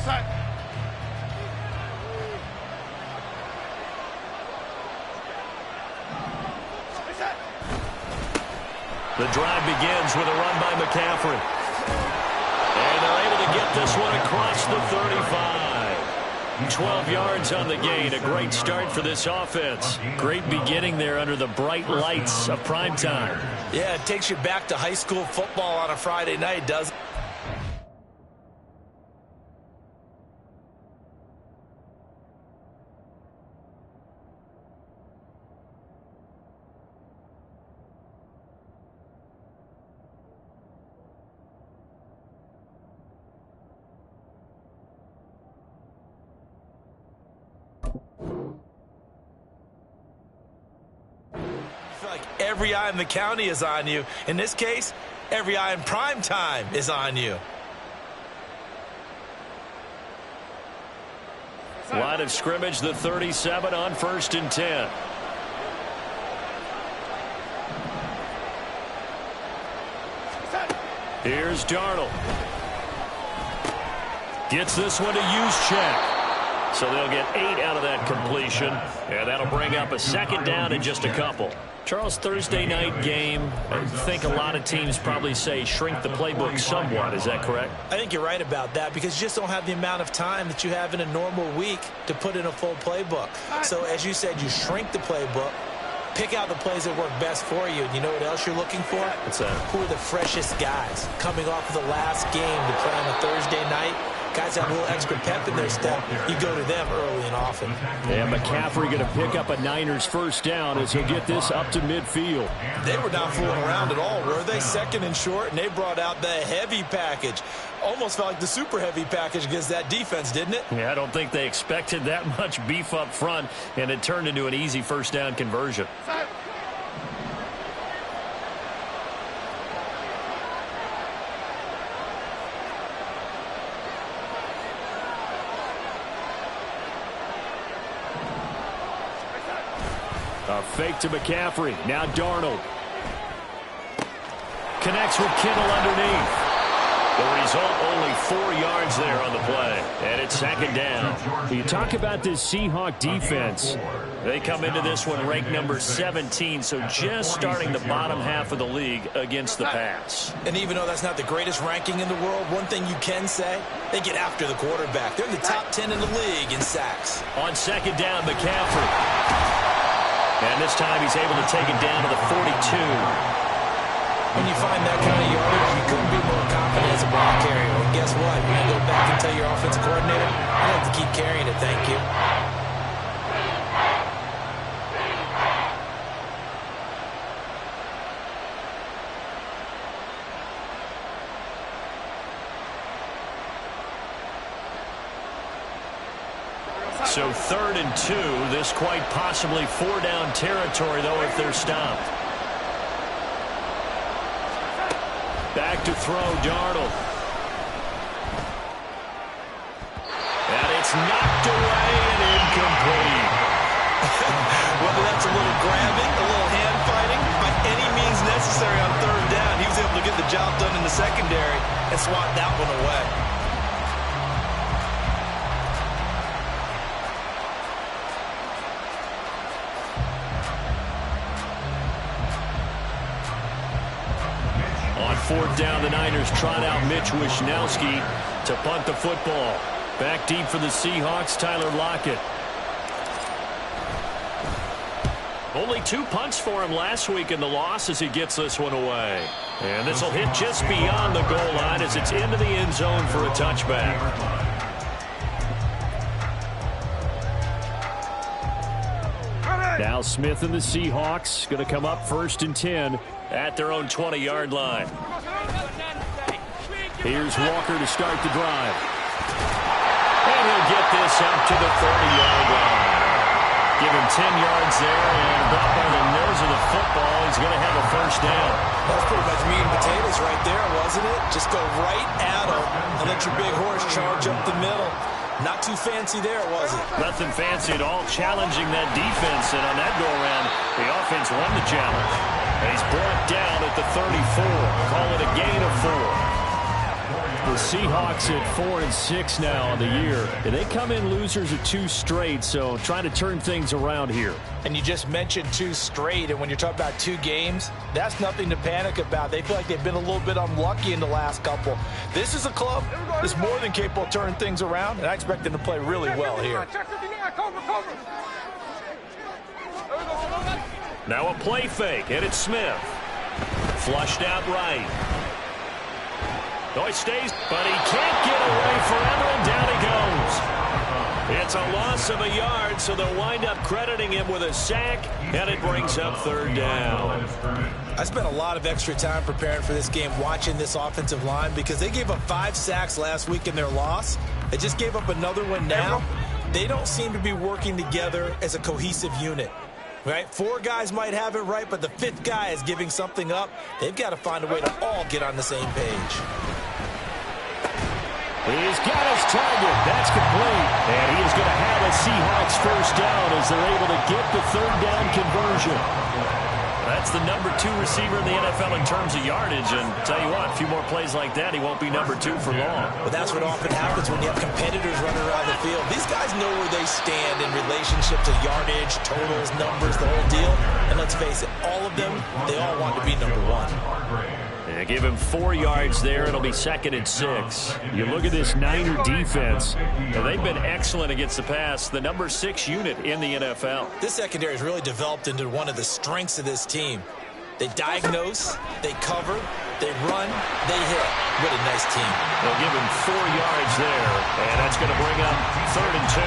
The drive begins with a run by McCaffrey. And they're able to get this one across the 35. 12 yards on the gain. A great start for this offense. Great beginning there under the bright lights of primetime. Yeah, it takes you back to high school football on a Friday night, doesn't it? Every eye in the county is on you. In this case, every eye in prime time is on you. Line of scrimmage, the 37 on 1st and 10. Here's Darnold. Gets this one to Juszczyk. So they'll get 8 out of that completion, and that'll bring up a 2nd down in just a couple. Charles, Thursday night game, I think a lot of teams probably say shrink the playbook somewhat. Is that correct? I think you're right about that because you just don't have the amount of time that you have in a normal week to put in a full playbook. So as you said, you shrink the playbook, pick out the plays that work best for you. And you know what else you're looking for? What's that? Who are the freshest guys coming off of the last game to play on a Thursday night? Guys have a little extra pep in their step. You go to them early and often. And McCaffrey going to pick up a Niners 1st down as he'll get this up to midfield. They were not fooling around at all, were they? 2nd and short, and they brought out the heavy package. Almost felt like the super heavy package against that defense, didn't it? Yeah, I don't think they expected that much beef up front, and it turned into an easy 1st down conversion. A fake to McCaffrey. Now Darnold. Connects with Kittle underneath. The result, only 4 yards there on the play. And it's 2nd down. You talk about this Seahawk defense. They come into this one ranked number 17, so just starting the bottom half of the league against the pass. And even though that's not the greatest ranking in the world, one thing you can say, they get after the quarterback. They're in the top 10 in the league in sacks. On 2nd down, McCaffrey. And this time he's able to take it down to the 42. When you find that kind of yardage, you couldn't be more confident as a ball carrier. And guess what? You're going to go back and tell your offensive coordinator, I'd like to keep carrying it, thank you. So 3rd and 2, this quite possibly 4-down territory, though, if they're stopped. Back to throw, Darnold. And it's knocked away and incomplete. Whether that's a little grabbing, a little hand fighting, by any means necessary on 3rd down, he was able to get the job done in the secondary and swat that one away. On 4th down, the Niners trot out Mitch Wishnowsky to punt the football. Back deep for the Seahawks, Tyler Lockett. Only 2 punts for him last week in the loss as he gets this one away. And this will hit just beyond the goal line as it's into the end zone for a touchback. Now Smith and the Seahawks going to come up 1st and 10 at their own 20-yard line. Here's Walker to start the drive. And he'll get this up to the 30-yard line. Give him 10 yards there, and about by the nose of the football, he's going to have a 1st down. That's pretty much meat and potatoes right there, wasn't it? Just go right at him and let your big horse charge up the middle. Not too fancy there, was it? Nothing fancy at all, challenging that defense, and on that go-around, the offense won the challenge. And he's brought down at the 34. Call it a gain of 4. The Seahawks at 4-6 now on the year. And they come in losers of 2 straight, so trying to turn things around here. And you just mentioned 2 straight, and when you're talking about 2 games, that's nothing to panic about. They feel like they've been a little bit unlucky in the last couple. This is a club that's more than capable of turning things around, and I expect them to play really well here. Now a play fake, and it's Smith. Flushed out right. No, he stays, but he can't get away forever, and down he goes. It's a loss of a yard, so they'll wind up crediting him with a sack, and it brings up 3rd down. I spent a lot of extra time preparing for this game, watching this offensive line, because they gave up 5 sacks last week in their loss. They just gave up another one now. They don't seem to be working together as a cohesive unit. Right? 4 guys might have it right, but the 5th guy is giving something up. They've got to find a way to all get on the same page. He's got his target. That's complete. And he is going to have a Seahawks 1st down as they're able to get the 3rd down conversion. That's the number 2 receiver in the NFL in terms of yardage. And tell you what, a few more plays like that, he won't be number 2 for long. But that's what often happens when you have competitors running around the field. These guys know where they stand in relationship to yardage, totals, numbers, the whole deal. And let's face it, all of them, they all want to be number 1. They give him 4 yards there. It'll be 2nd and 6. You look at this Niner defense. They've been excellent against the pass. The number 6 unit in the NFL. This secondary has really developed into one of the strengths of this team. They diagnose, they cover, they run, they hit. What a nice team. They'll give him 4 yards there. And that's going to bring up 3rd and 2.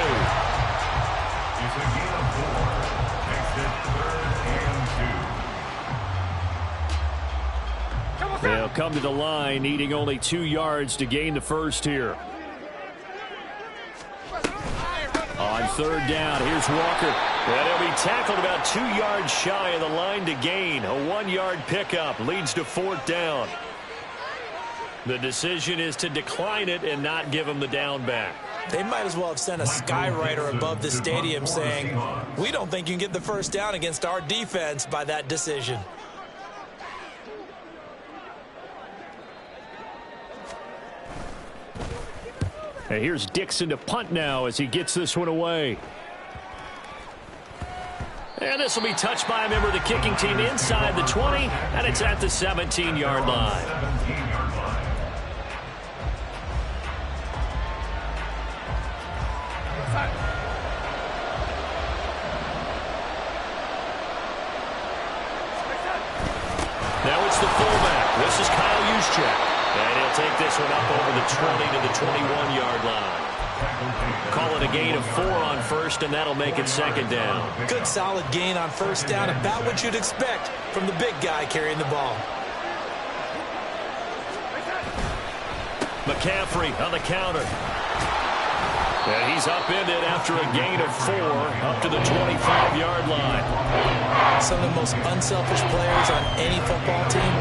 It's a gain of 4. Makes it 3rd and 2. They'll come to the line, needing only 2 yards to gain the 1st here. On 3rd down, here's Walker. And he'll be tackled about 2 yards shy of the line to gain. A 1-yard pickup leads to 4th down. The decision is to decline it and not give him the down back. They might as well have sent a skywriter above the stadium saying, we don't think you can get the 1st down against our defense by that decision. And here's Dixon to punt now as he gets this one away. And this will be touched by a member of the kicking team inside the 20, and it's at the 17-yard line. Now it's the fullback. This is Kyle Juszczyk. And he'll take this one up over the 20 to the 21-yard line. Call it a gain of 4 on 1st, and that'll make it 2nd down. Good solid gain on 1st down, about what you'd expect from the big guy carrying the ball. McCaffrey on the counter. And he's upended after a gain of 4 up to the 25-yard line. Some of the most unselfish players on any football team,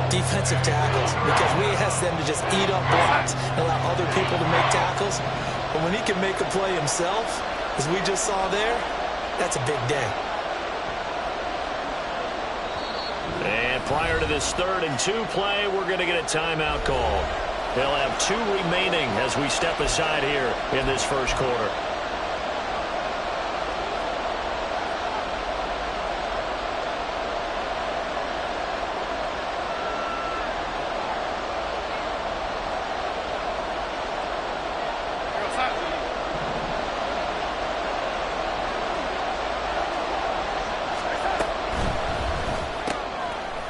defensive tackles, because we ask them to just eat up blocks and allow other people to make tackles. But when he can make a play himself, as we just saw there, that's a big day. And prior to this 3rd and 2 play, we're going to get a timeout call. They'll have 2 remaining as we step aside here in this 1st quarter.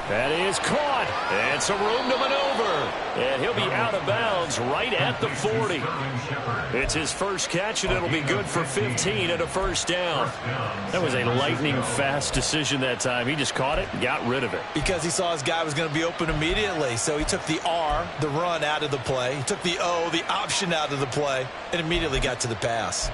That is caught, and some room to maneuver. And he'll be out of bounds right at the 40. It's his 1st catch, and it'll be good for 15 and a 1st down. That was a lightning-fast decision that time. He just caught it and got rid of it. Because he saw his guy was going to be open immediately, so he took the R, the run, out of the play. He took the O, the option, out of the play, and immediately got to the pass.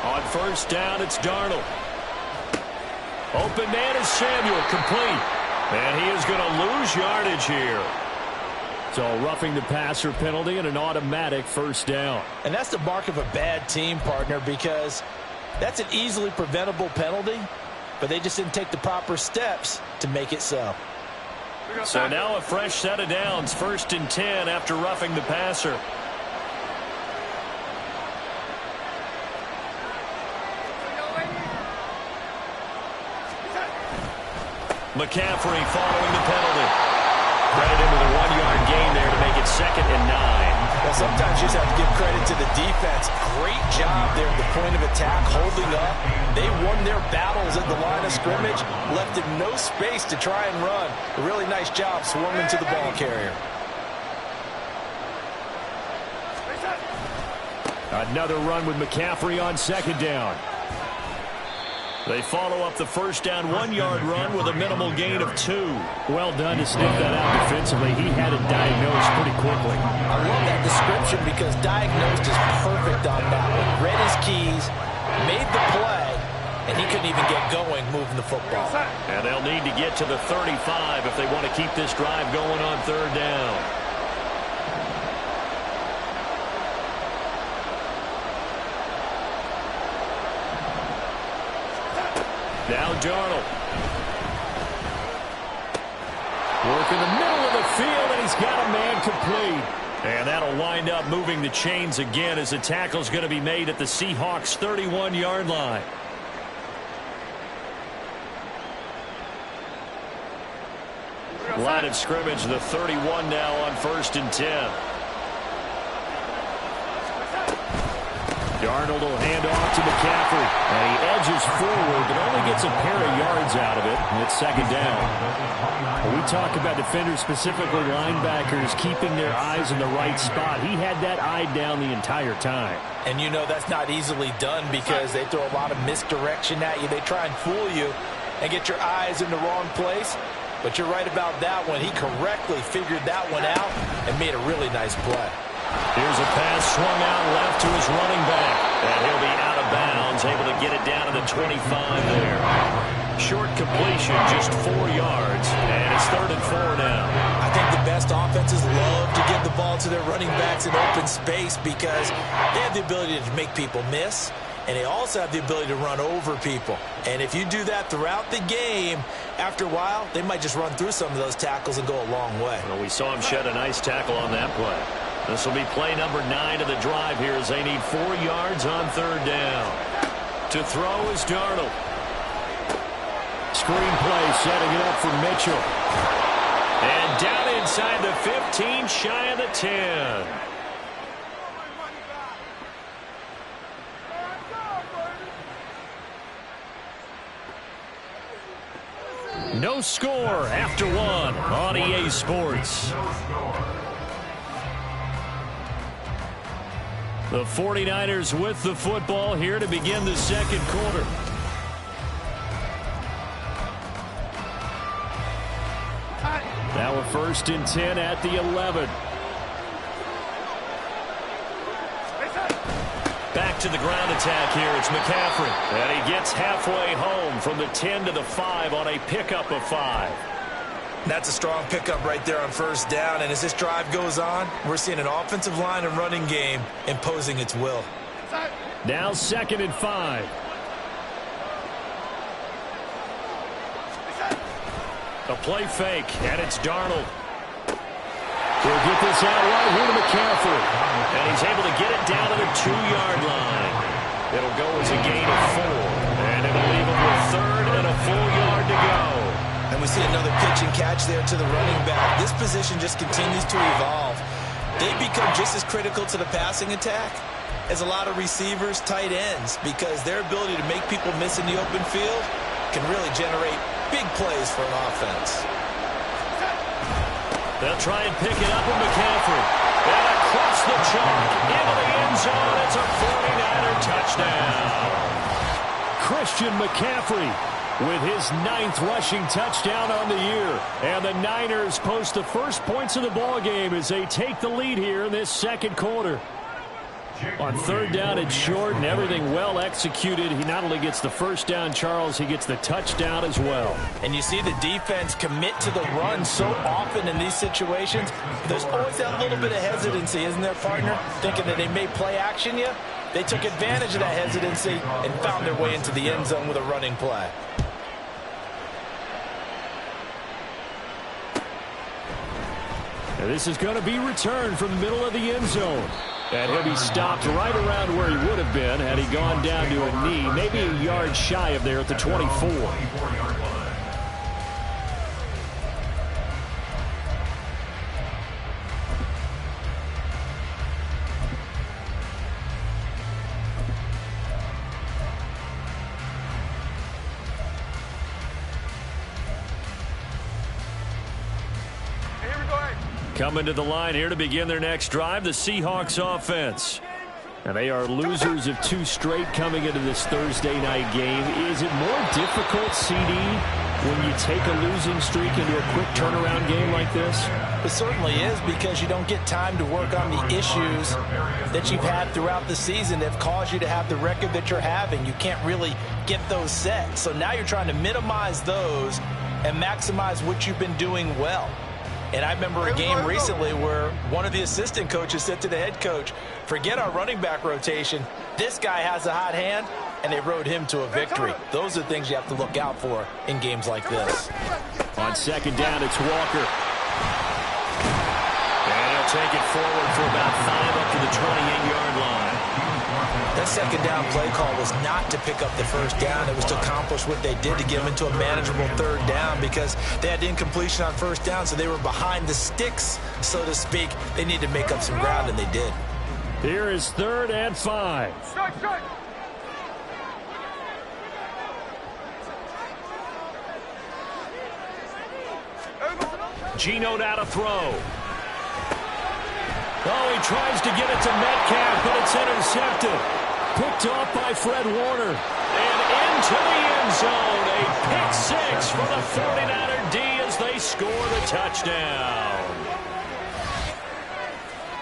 On 1st down, it's Darnold. Open man is Samuel, complete. And he is going to lose yardage here. So roughing the passer penalty and an automatic first down. And that's the mark of a bad team, partner, because that's an easily preventable penalty, but they just didn't take the proper steps to make it so. So now a fresh set of downs, 1st and 10 after roughing the passer. McCaffrey following the penalty. Credit him with a 1-yard gain there to make it 2nd and 9. Well, sometimes you just have to give credit to the defense. Great job there at the point of attack, holding up. They won their battles at the line of scrimmage, left him no space to try and run. A really nice job swarming to the ball carrier. Another run with McCaffrey on 2nd down. They follow up the first down 1-yard run with a minimal gain of 2. Well done to sniff that out defensively. He had it diagnosed pretty quickly. I love that description because diagnosed is perfect on that one. Read his keys, made the play, and he couldn't even get going moving the football. And they'll need to get to the 35 if they want to keep this drive going on 3rd down. Now Darnold. Work in the middle of the field, and he's got a man complete. And that'll wind up moving the chains again as the tackle's going to be made at the Seahawks' 31-yard line. Line of scrimmage, the 31 now on 1st and 10. Darnold will hand off to McCaffrey. And he edges forward, but only gets a pair of yards out of it. And it's 2nd down. When we talk about defenders, specifically linebackers, keeping their eyes in the right spot, he had that eye down the entire time. And you know that's not easily done because they throw a lot of misdirection at you. They try and fool you and get your eyes in the wrong place. But you're right about that one. He correctly figured that one out and made a really nice play. Here's a pass swung out left to his running back. And he'll be out of bounds, able to get it down to the 25 there. Short completion, just 4 yards. And it's 3rd and 4 now. I think the best offenses love to give the ball to their running backs in open space because they have the ability to make people miss. And they also have the ability to run over people. And if you do that throughout the game, after a while, they might just run through some of those tackles and go a long way. Well, we saw him shed a nice tackle on that play. This will be play number 9 of the drive here as they need 4 yards on 3rd down. To throw is Darnold. Screen play setting it up for Mitchell. And down inside the 15, shy of the 10. No score after 1 on EA Sports. The 49ers with the football here to begin the 2nd quarter. Now a 1st and 10 at the 11. Back to the ground attack here. It's McCaffrey. And he gets halfway home from the 10 to the 5 on a pickup of 5. That's a strong pickup right there on 1st down. And as this drive goes on, we're seeing an offensive line and running game imposing its will. Now 2nd and 5. A play fake, and it's Darnold. He'll get this out right here to McCaffrey. And he's able to get it down to the 2-yard line. It'll go as a gain of 4. And it'll leave him with 3rd and a full yard to go. And we see another pitch and catch there to the running back. This position just continues to evolve. They become just as critical to the passing attack as a lot of receivers, tight ends, because their ability to make people miss in the open field can really generate big plays for an offense. They'll try and pick it up with McCaffrey. And across the chalk, into the end zone. It's a 49er touchdown. Christian McCaffrey with his 9th rushing touchdown on the year. And the Niners post the first points of the ball game as they take the lead here in this 2nd quarter. On third down, it's short and everything well executed. He not only gets the first down, Charles, he gets the touchdown as well. And you see the defense commit to the run so often in these situations. There's always that little bit of hesitancy, isn't there, partner? Thinking that they may play action you. They took advantage of that hesitancy and found their way into the end zone with a running play. Now this is going to be returned from the middle of the end zone. And he'll be stopped right around where he would have been had he gone down to a knee, maybe a yard shy of there at the 24. Coming to the line here to begin their next drive, the Seahawks offense. And they are losers of 2 straight coming into this Thursday night game. Is it more difficult, CD, when you take a losing streak into a quick turnaround game like this? It certainly is, because you don't get time to work on the issues that you've had throughout the season that have caused you to have the record that you're having. You can't really get those set. So now you're trying to minimize those and maximize what you've been doing well. And I remember a game recently where one of the assistant coaches said to the head coach, forget our running back rotation. This guy has a hot hand, and they rode him to a victory. Those are things you have to look out for in games like this. On second down, it's Walker. And he'll take it forward for about 5 up to the 28-yard line. That second down play call was not to pick up the first down. It was to accomplish what they did, to get them into a manageable third down, because they had incompletion on first down, so they were behind the sticks, so to speak. They needed to make up some ground, and they did. Here is 3rd and 5. Geno now to throw. Oh, he tries to get it to Metcalf, but it's intercepted. Picked off by Fred Warner. And into the end zone. A pick 6 for the 49er D as they score the touchdown.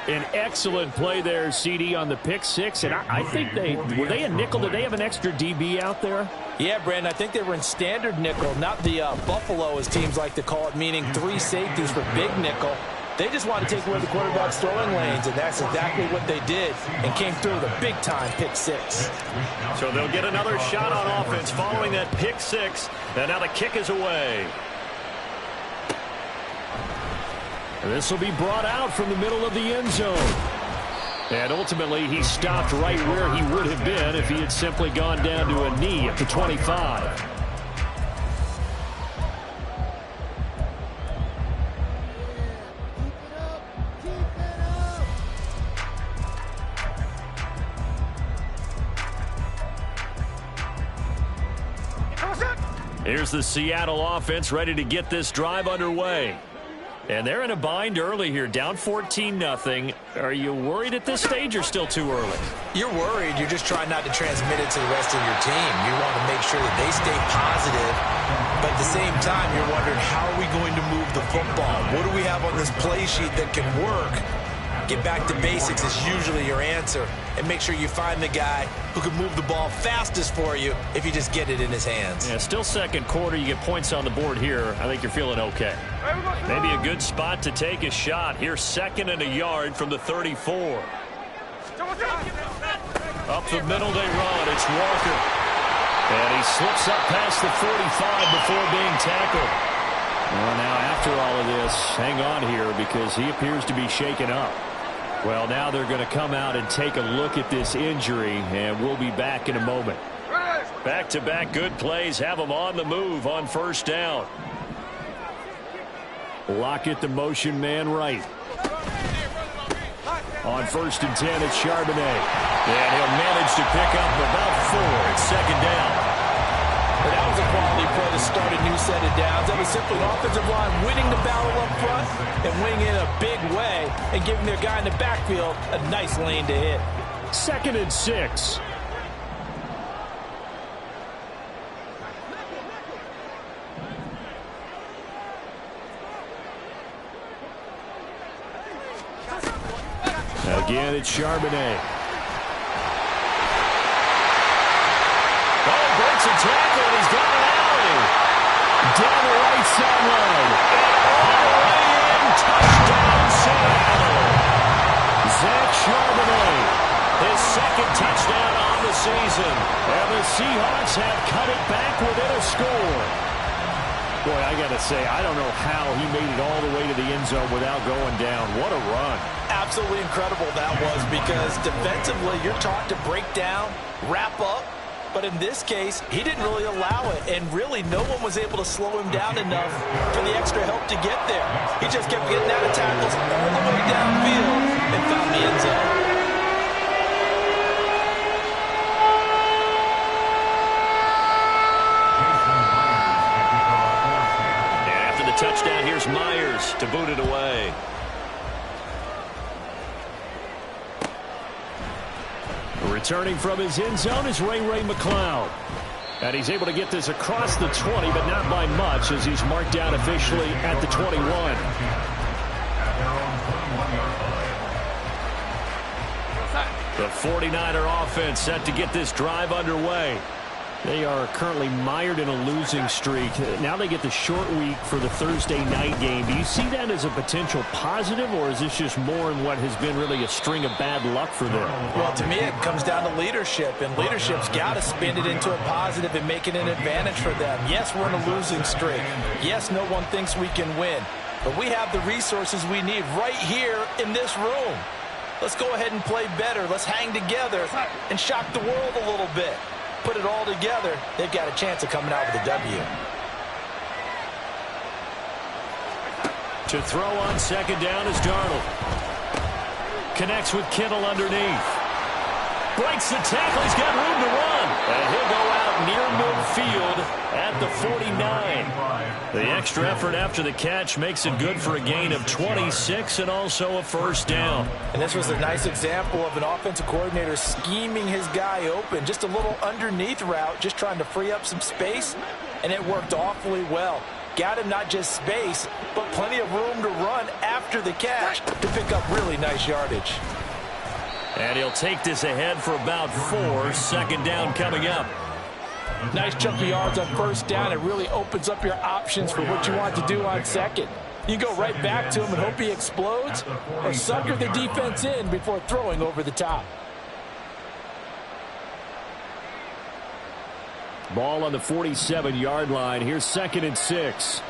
An excellent play there, CD, on the pick 6. And I think were they a nickel? Did they have an extra DB out there? Yeah, Brandon, I think they were in standard nickel, not the Buffalo, as teams like to call it, meaning 3 safeties for big nickel. They just want to take away the quarterback's throwing lanes, and that's exactly what they did, and came through with a big-time pick 6. So they'll get another shot on offense following that pick 6, and now the kick is away. And this will be brought out from the middle of the end zone. And ultimately, he stopped right where he would have been if he had simply gone down to a knee at the 25. Here's the Seattle offense ready to get this drive underway. And they're in a bind early here, down 14-0. Are you worried at this stage or still too early? You're worried. You're just trying not to transmit it to the rest of your team. You want to make sure that they stay positive. But at the same time, you're wondering, how are we going to move the football? What do we have on this play sheet that can work? Get back to basics is usually your answer. And make sure you find the guy who can move the ball fastest for you if you just get it in his hands. Yeah, still second quarter. You get points on the board here. I think you're feeling okay. Maybe a good spot to take a shot. Here's 2nd and a yard from the 34. Up the middle they run. It's Walker. And he slips up past the 45 before being tackled. Well, now after all of this, hang on here because he appears to be shaken up. Well, now they're going to come out and take a look at this injury, and we'll be back in a moment. Back-to-back good plays have them on the move on first down. Lockett, the motion man right. On 1st and 10, it's Charbonnet. And he'll manage to pick up about 4. It's 2nd down. But that was a quality play to start a new set of downs. That was simply an offensive line winning the battle up front and winning in a big way and giving their guy in the backfield a nice lane to hit. 2nd and 6. Again, it's Charbonnet. a tackle, and he's got an alley. Down the right sideline. And all the way in. Touchdown, Seattle. Zach Charbonnet, his second touchdown on the season. And the Seahawks have cut it back within a score. Boy, I got to say, I don't know how he made it all the way to the end zone without going down. What a run. Absolutely incredible that was, because defensively you're taught to break down, wrap up, but in this case, he didn't really allow it, and really no one was able to slow him down enough for the extra help to get there. He just kept getting out of tackles all the way downfield and found the end zone. Touchdown, here's Myers to boot it away. Returning from his end zone is Ray McCloud. And he's able to get this across the 20, but not by much, as he's marked down officially at the 21. The 49er offense set to get this drive underway. They are currently mired in a losing streak. Now they get the short week for the Thursday night game. Do you see that as a potential positive, or is this just more in what has been really a string of bad luck for them? Well, to me, it comes down to leadership, and leadership's got to spin it into a positive and make it an advantage for them. Yes, we're in a losing streak. Yes, no one thinks we can win, but we have the resources we need right here in this room. Let's go ahead and play better. Let's hang together and shock the world a little bit. Put it all together, they've got a chance of coming out with a W. To throw on second down is Darnold. Connects with Kittle underneath. Breaks the tackle. He's got room to run. And he'll go out near midfield at the 49. The extra effort after the catch makes it good for a gain of 26 and also a first down. And this was a nice example of an offensive coordinator scheming his guy open. Just a little underneath route, just trying to free up some space, and it worked awfully well. Got him not just space, but plenty of room to run after the catch to pick up really nice yardage. And he'll take this ahead for about 4. Second down coming up. Nice chunk of yards on first down. It really opens up your options for what you want to do on second. You go right back to him and hope he explodes, or sucker the defense in before throwing over the top. Ball on the 47-yard line. Here's 2nd and 6.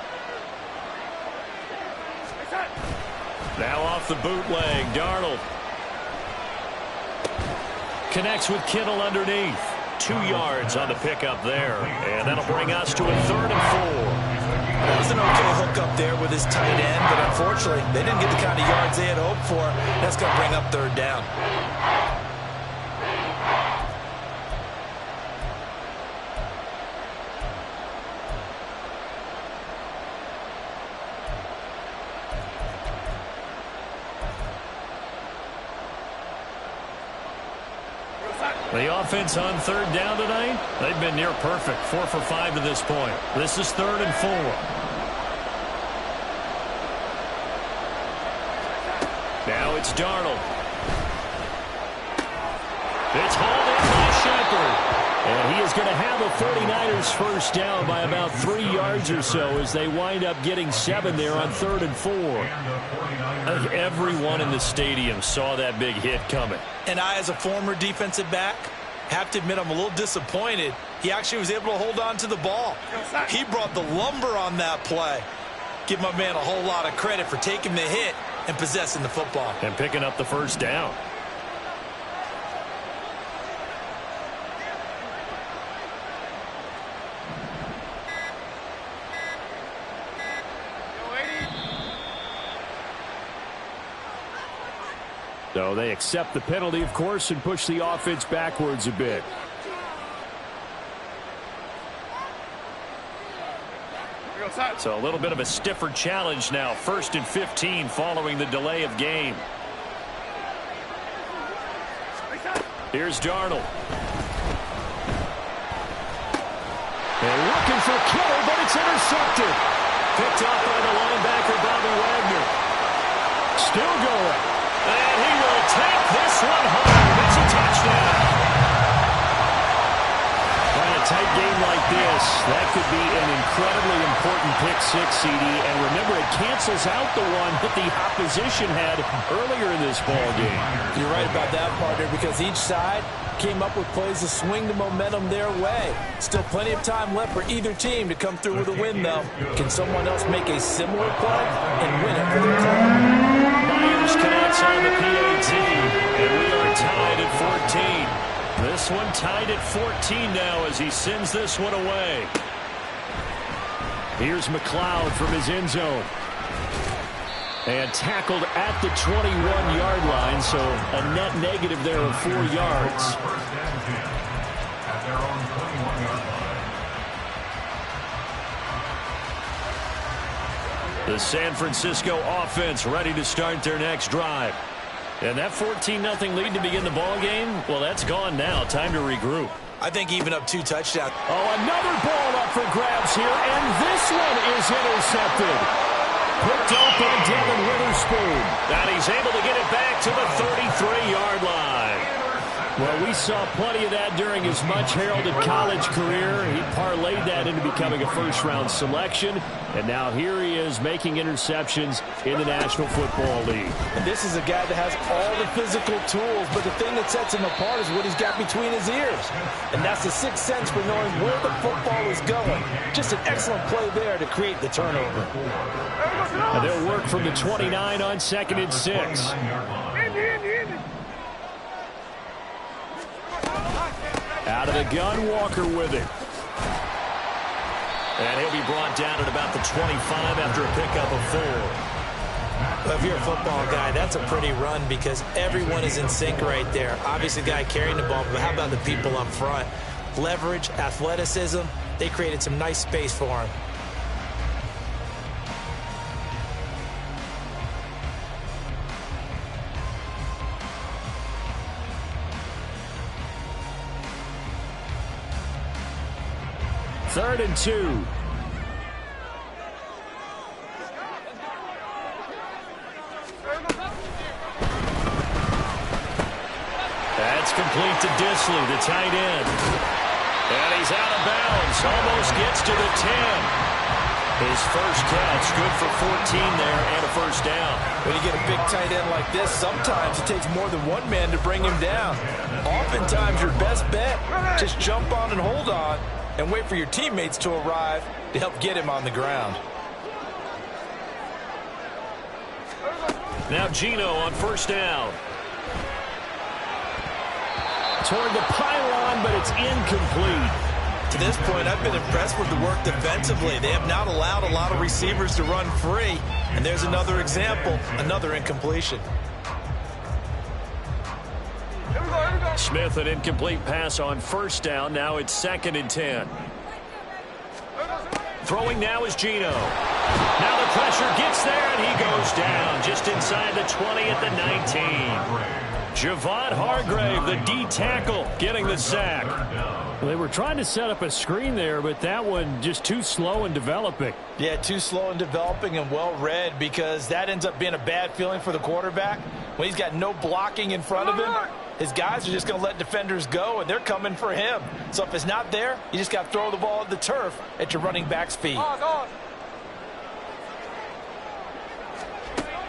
Now off the bootleg, Darnold. Connects with Kittle underneath. 2 yards on the pickup there. And that'll bring us to a 3rd and 4. That was an okay hook up there with his tight end, but unfortunately, they didn't get the kind of yards they had hoped for. That's going to bring up 3rd down. The offense on 3rd down tonight, they've been near perfect. 4 for 5 to this point. This is 3rd and 4. Now it's Darnold. It's hauled in by Shepard. And he is going to have the 49ers first down by about 3 yards or so as they wind up getting 7 there on 3rd and 4. I think everyone in the stadium saw that big hit coming. And I, as a former defensive back, have to admit I'm a little disappointed. He actually was able to hold on to the ball. He brought the lumber on that play. Give my man a whole lot of credit for taking the hit and possessing the football. And picking up the first down. So they accept the penalty, of course, and push the offense backwards a bit. So a little bit of a stiffer challenge now. 1st and 15 following the delay of game. Here's Darnold. They're looking for Kittle, but it's intercepted. Picked up by the linebacker, Bobby Wagner. Still going. And he will take this one home. It's a touchdown. Trying to tighten game like this, that could be an incredibly important pick six, CD. And remember, it cancels out the one that the opposition had earlier in this ball game. You're right about that, partner, because each side came up with plays to swing the momentum their way. Still plenty of time left for either team to come through with a win, though. Can someone else make a similar play and win it for their club? Myers connects on the PAT, and we are tied at 14. This one tied at 14 now as he sends this one away. Here's McLeod from his end zone. And tackled at the 21-yard line, so a net negative there of 4 yards. The San Francisco offense ready to start their next drive. And that 14-0 lead to begin the ball game, well, that's gone now. Time to regroup. I think even up 2 touchdowns. Oh, another ball up for grabs here, and this one is intercepted. Picked up by Devin Witherspoon. And he's able to get it back to the 33-yard line. Well, we saw plenty of that during his much-heralded college career. He parlayed that into becoming a first-round selection. And now here he is making interceptions in the National Football League. And this is a guy that has all the physical tools, but the thing that sets him apart is what he's got between his ears. And that's the sixth sense for knowing where the football is going. Just an excellent play there to create the turnover. And they'll work from the 29 on 2nd and 6. Out of the gun, Walker with it. And he'll be brought down at about the 25 after a pickup of 4. Well, if you're a football guy, that's a pretty run because everyone is in sync right there. Obviously, the guy carrying the ball, but how about the people up front? Leverage, athleticism, they created some nice space for him. Third and 2. That's complete to Disley, the tight end. And he's out of bounds. Almost gets to the 10. His first catch, good for 14 there and a first down. When you get a big tight end like this, sometimes it takes more than one man to bring him down. Oftentimes, your best bet, just jump on and hold on and wait for your teammates to arrive to help get him on the ground. Now Geno on first down. Toward the pylon, but it's incomplete. To this point, I've been impressed with the work defensively. They have not allowed a lot of receivers to run free. And there's another example, another incompletion. Smith, an incomplete pass on first down. Now it's 2nd and 10. Throwing now is Geno. Now the pressure gets there, and he goes down just inside the 20 at the 19. Javon Hargrave, the D tackle, getting the sack. Well, they were trying to set up a screen there, but that one just too slow in developing. Yeah, too slow in developing and well read because that ends up being a bad feeling for the quarterback. When he's got no blocking in front of him, his guys are just going to let defenders go, and they're coming for him. So if it's not there, you just got to throw the ball at the turf at your running back's feet.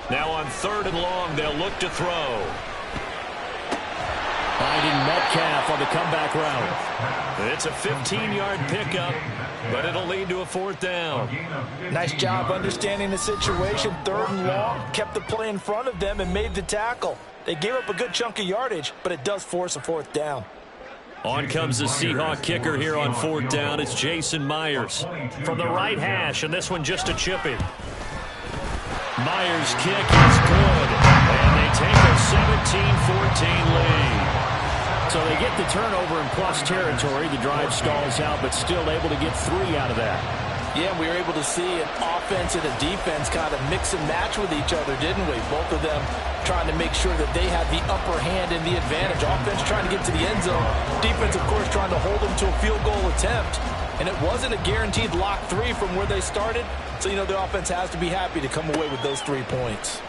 Now on 3rd and long, they'll look to throw. Finding Metcalf on the comeback route. It's a 15-yard pickup, but it'll lead to a 4th down. Nice job understanding the situation. 3rd and long, kept the play in front of them and made the tackle. They gave up a good chunk of yardage, but it does force a 4th down. On comes the Seahawk kicker here on 4th down. It's Jason Myers from the right hash, and this one just a chippy. Myers' kick is good, and they take a 17-14 lead. So they get the turnover in plus territory. The drive stalls out, but still able to get 3 out of that. Yeah, we were able to see an offense and a defense kind of mix and match with each other, didn't we? Both of them trying to make sure that they had the upper hand and the advantage. Offense trying to get to the end zone. Defense, of course, trying to hold them to a field goal attempt. And it wasn't a guaranteed lock 3 from where they started. So, the offense has to be happy to come away with those 3 points.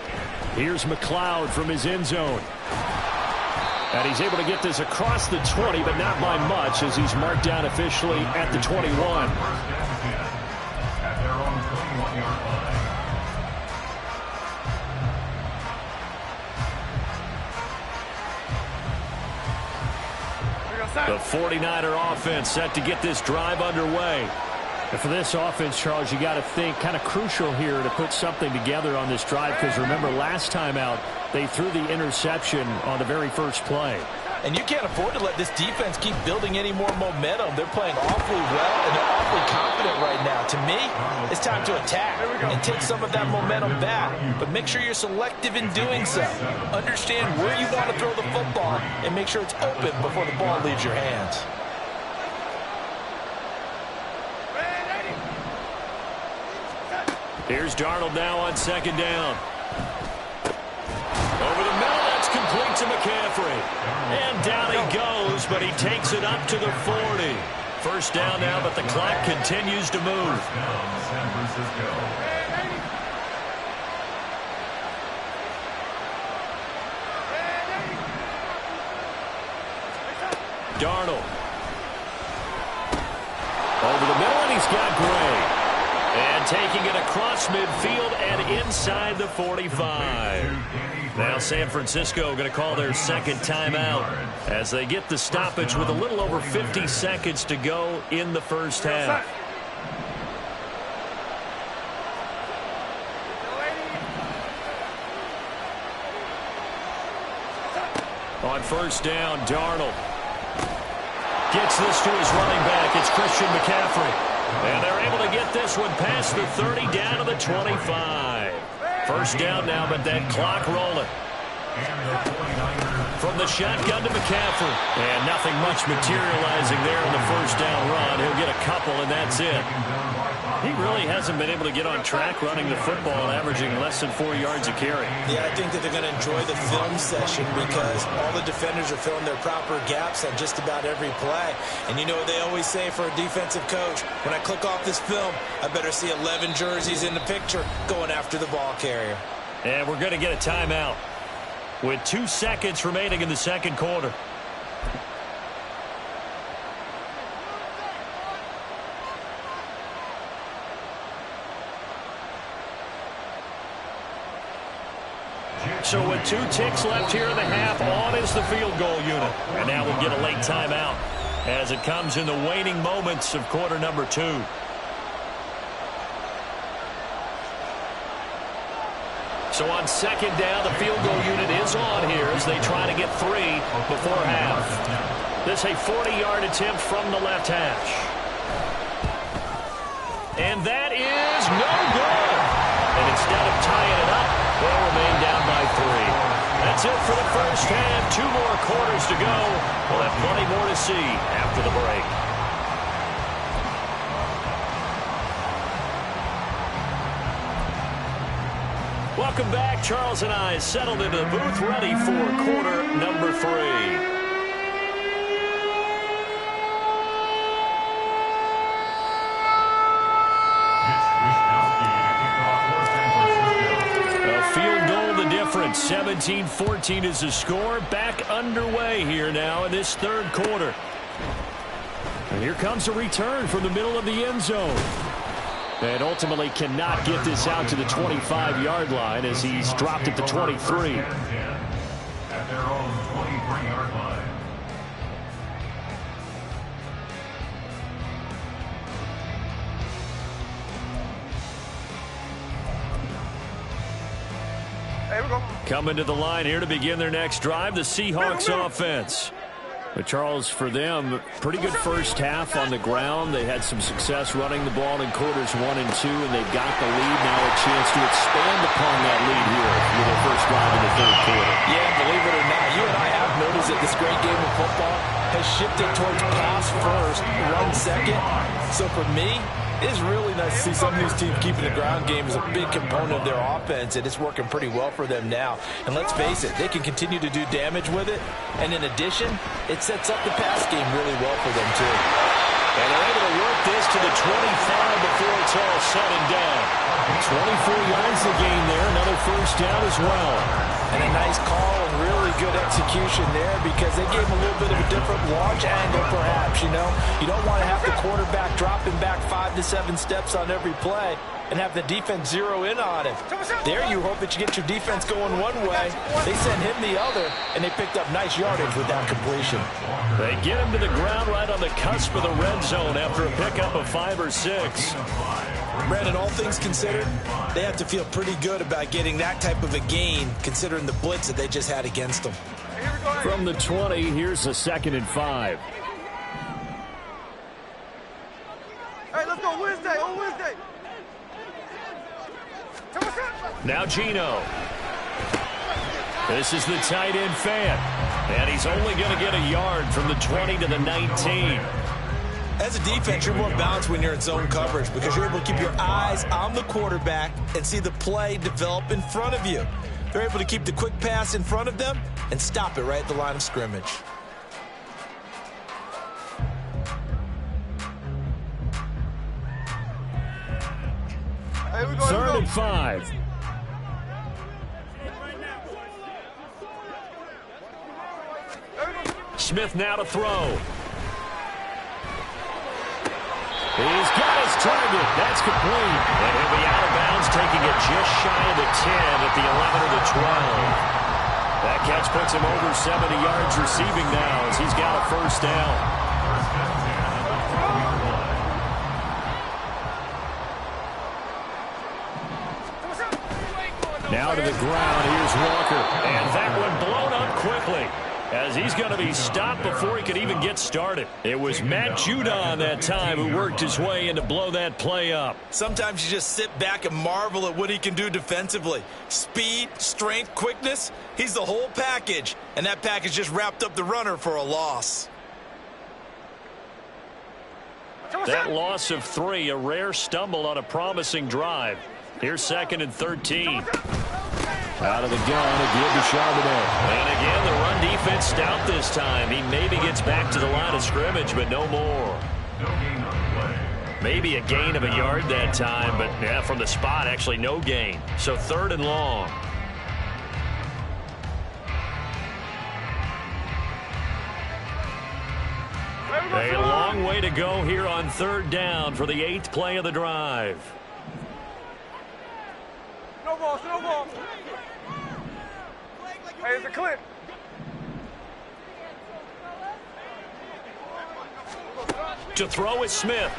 Here's McLeod from his end zone. And he's able to get this across the 20, but not by much, as he's marked down officially at the 21. At their own 21-yard line. The 49er offense set to get this drive underway. And for this offense, Charles, you got to think kind of crucial here to put something together on this drive, because remember last time out they threw the interception on the very first play. And you can't afford to let this defense keep building any more momentum. They're playing awfully well, and they're awfully confident right now. To me, it's time to attack and take some of that momentum back. But make sure you're selective in doing so. Understand where you want to throw the football and make sure it's open before the ball leaves your hands. Here's Darnold now on second down. Over the middle, that's complete to McCaffrey. And down he goes, but he takes it up to the 40. First down now, but the clock continues to move. San Francisco. Darnold. Over the middle, and he's got Gray. And taking it across midfield and inside the 45. Now San Francisco going to call their second timeout as they get the stoppage with a little over 50 seconds to go in the first half. On first down, Darnold gets this to his running back. It's Christian McCaffrey. And they're able to get this one past the 30 down to the 25. First down now, but that clock rolling. From the shotgun to McCaffrey. And nothing much materializing there in the first down run. He'll get a couple, and that's it. He really hasn't been able to get on track running the football, averaging less than 4 yards a carry. Yeah, I think that they're going to enjoy the film session because all the defenders are filling their proper gaps on just about every play. And you know what they always say for a defensive coach? When I click off this film, I better see 11 jerseys in the picture going after the ball carrier. And we're going to get a timeout with 2 seconds remaining in the second quarter. So with 2 ticks left here in the half, on is the field goal unit. And now we'll get a late timeout as it comes in the waning moments of quarter number 2. So on second down, the field goal unit is on here as they try to get 3 before half. This a 40-yard attempt from the left hash. And that is no good. And instead of tying it up, they'll remain down by 3. That's it for the first half. 2 more quarters to go. We'll have plenty more to see after the break. Welcome back. Charles and I settled into the booth, ready for quarter number 3. Field goal the difference. 17-14 is the score. Back underway here now in this third quarter. And here comes a return from the middle of the end zone. And ultimately cannot get this out to the 25-yard line as he's dropped at the 23. At their own 23-yard line. Coming to the line here to begin their next drive, the Seahawks offense. But Charles, for them, pretty good first half on the ground. They had some success running the ball in quarters 1 and 2, and they've got the lead now, a chance to expand upon that lead here with their first drive in the third quarter. Yeah, believe it or not, you and I have noticed that this great game of football has shifted towards pass first, run second. So for me, it's really nice to see some of these teams keeping the ground game as a big component of their offense, and it's working pretty well for them now. And let's face it, they can continue to do damage with it. And in addition, it sets up the pass game really well for them, too. And they're able to work this to the 25 before it's all said and done. 24 yards the game there, another first down as well. And a nice call and really good execution there because they gave him a little bit of a different launch angle perhaps, you know. You don't want to have the quarterback dropping back 5 to 7 steps on every play and have the defense zero in on him. There you hope that you get your defense going one way. They sent him the other, and they picked up nice yardage with that completion. They get him to the ground right on the cusp of the red zone after a pickup of 5 or 6. Brandon, all things considered, they have to feel pretty good about getting that type of a gain considering the blitz that they just had against them. From the 20, here's a 2nd and 5. Hey, let's go Wednesday, on Wednesday. Now Geno. This is the tight end fan. And he's only going to get a yard from the 20 to the 19. As a defense, you're more balanced when you're in zone coverage because you're able to keep your eyes on the quarterback and see the play develop in front of you. They're able to keep the quick pass in front of them and stop it right at the line of scrimmage. Hey, we go, 3rd and 5. Smith now to throw. He's got his target. That's complete. And he'll be out of bounds, taking it just shy of the 10 at the 11 or the 12. That catch puts him over 70 yards receiving now as he's got a first down. Now to the ground. Here's Walker. And that one blown up quickly, as he's going to be stopped before he could even get started. It was Matt Judon that time who worked his way in to blow that play up. Sometimes you just sit back and marvel at what he can do defensively. Speed, strength, quickness, he's the whole package. And that package just wrapped up the runner for a loss. That loss of 3, a rare stumble on a promising drive. Here's 2nd and 13. Out of the gun again to Charbonnet. And again, the run defense stout this time. He maybe gets back to the line of scrimmage, but no more. Maybe a gain of a yard that time, but yeah, from the spot, actually no gain. So 3rd and long. A long way to go here on 3rd down for the 8th play of the drive. Snowball, snowball. Hey, it's a clip. To throw is Smith.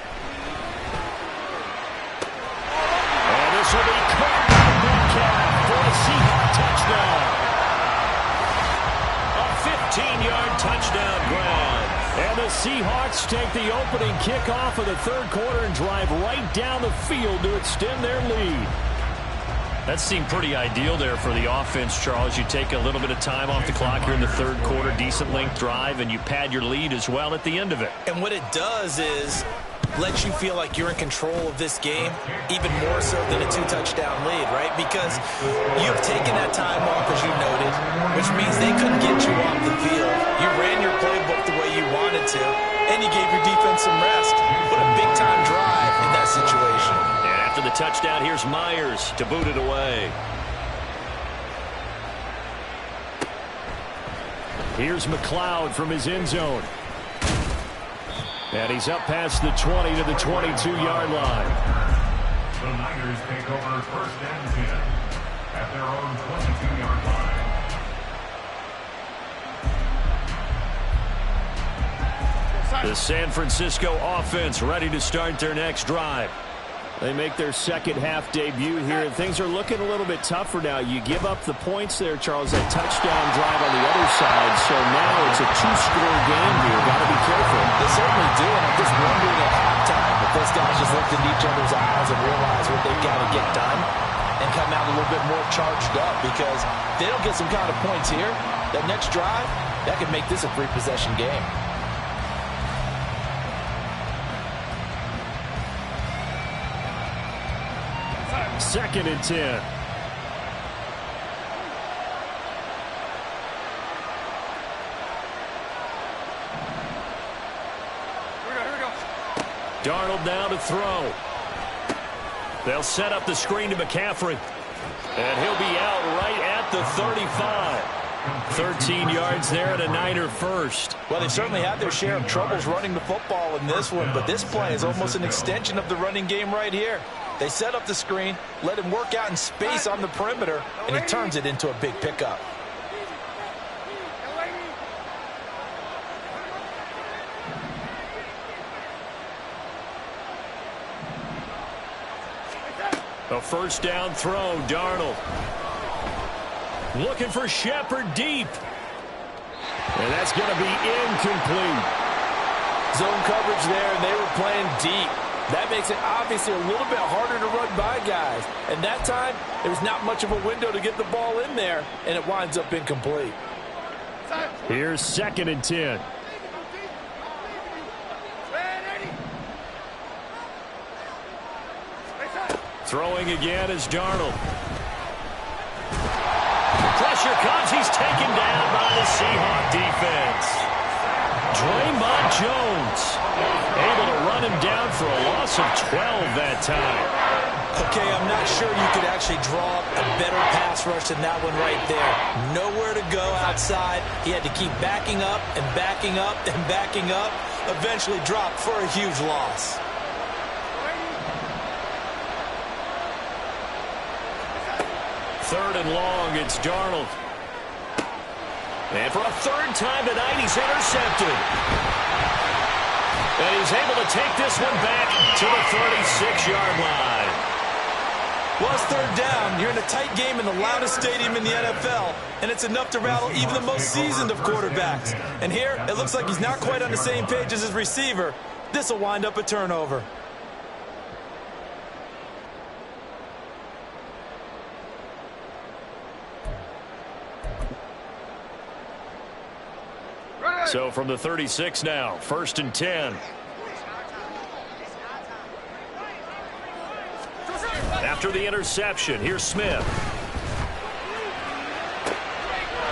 And this will be caught by Metcalf for a Seahawks touchdown. A 15-yard touchdown grab. And the Seahawks take the opening kickoff of the 3rd quarter and drive right down the field to extend their lead. That seemed pretty ideal there for the offense, Charles. You take a little bit of time off the clock here in the 3rd quarter, decent length drive, and you pad your lead as well at the end of it. And what it does is let you feel like you're in control of this game, even more so than a 2-touchdown lead, right? Because you've taken that time off, as you noted, which means they couldn't get you off the field. You ran your playbook the way you wanted to, and you gave your defense some rest. What a big-time drive in that situation. And after the touchdown, here's Myers to boot it away. Here's McLeod from his end zone. And he's up past the 20 to the 22-yard line. The Niners take over 1st and 10 at their own 22-yard line. The San Francisco offense ready to start their next drive. They make their second half debut here, and things are looking a little bit tougher now. You give up the points there, Charles, that touchdown drive on the other side, so now it's a 2-score game here. Got to be careful. They certainly do, and I'm just wondering at halftime if those guys just looked in each other's eyes and realize what they've got to get done and come out a little bit more charged up, because if they don't get some kind of points here, that next drive, that could make this a 3-possession game. Second and 10. Here we go. Darnold now to throw. They'll set up the screen to McCaffrey. And he'll be out right at at the 35. 13 yards there and a Niner first. Well, they certainly had their share of troubles running the football in this one, but this play is almost an extension of the running game right here. They set up the screen, let him work out in space on the perimeter, and he turns it into a big pickup. A first down throw, Darnold. Looking for Shepard deep. And that's going to be incomplete. Zone coverage there, and they were playing deep. That makes it obviously a little bit harder to run by guys. And that time, there's not much of a window to get the ball in there, and it winds up incomplete. Here's 2nd and 10. Throwing again is Darnold. Pressure comes. He's taken down by the Seahawk defense. Draymond Jones able to run him down for a loss of 12 that time. Okay, I'm not sure you could actually draw up a better pass rush than that one right there. Nowhere to go outside. He had to keep backing up and backing up and backing up. Eventually dropped for a huge loss. Third and long, it's Darnold. And for a third time tonight, he's intercepted. And he's able to take this one back to the 36-yard line. Well, it's third down. You're in a tight game in the loudest stadium in the NFL, and it's enough to rattle even the most seasoned of quarterbacks. And here, it looks like he's not quite on the same page as his receiver. This will wind up a turnover. So from the 36 now, 1st and 10. After the interception, here's Smith.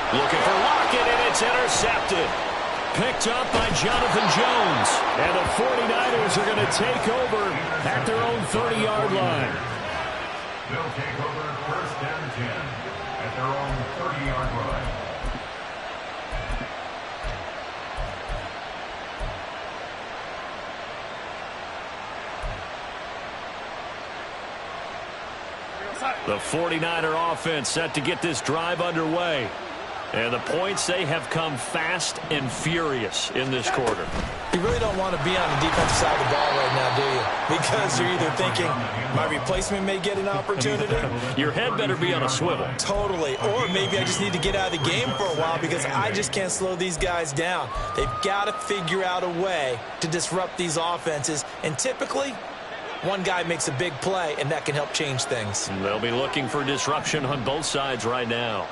Looking for Lockett, and it's intercepted. Picked up by Jonathan Jones. And the 49ers are going to take over at their own 30-yard line. They'll take over 1st and 10 at their own 30-yard line. The 49er offense set to get this drive underway. And the points, they have come fast and furious in this quarter. You really don't want to be on the defensive side of the ball right now, do you? Because you're either thinking, my replacement may get an opportunity. Your head better be on a swivel. Totally. Or maybe I just need to get out of the game for a while because I just can't slow these guys down. They've got to figure out a way to disrupt these offenses. And typically, one guy makes a big play, and that can help change things. They'll be looking for disruption on both sides right now.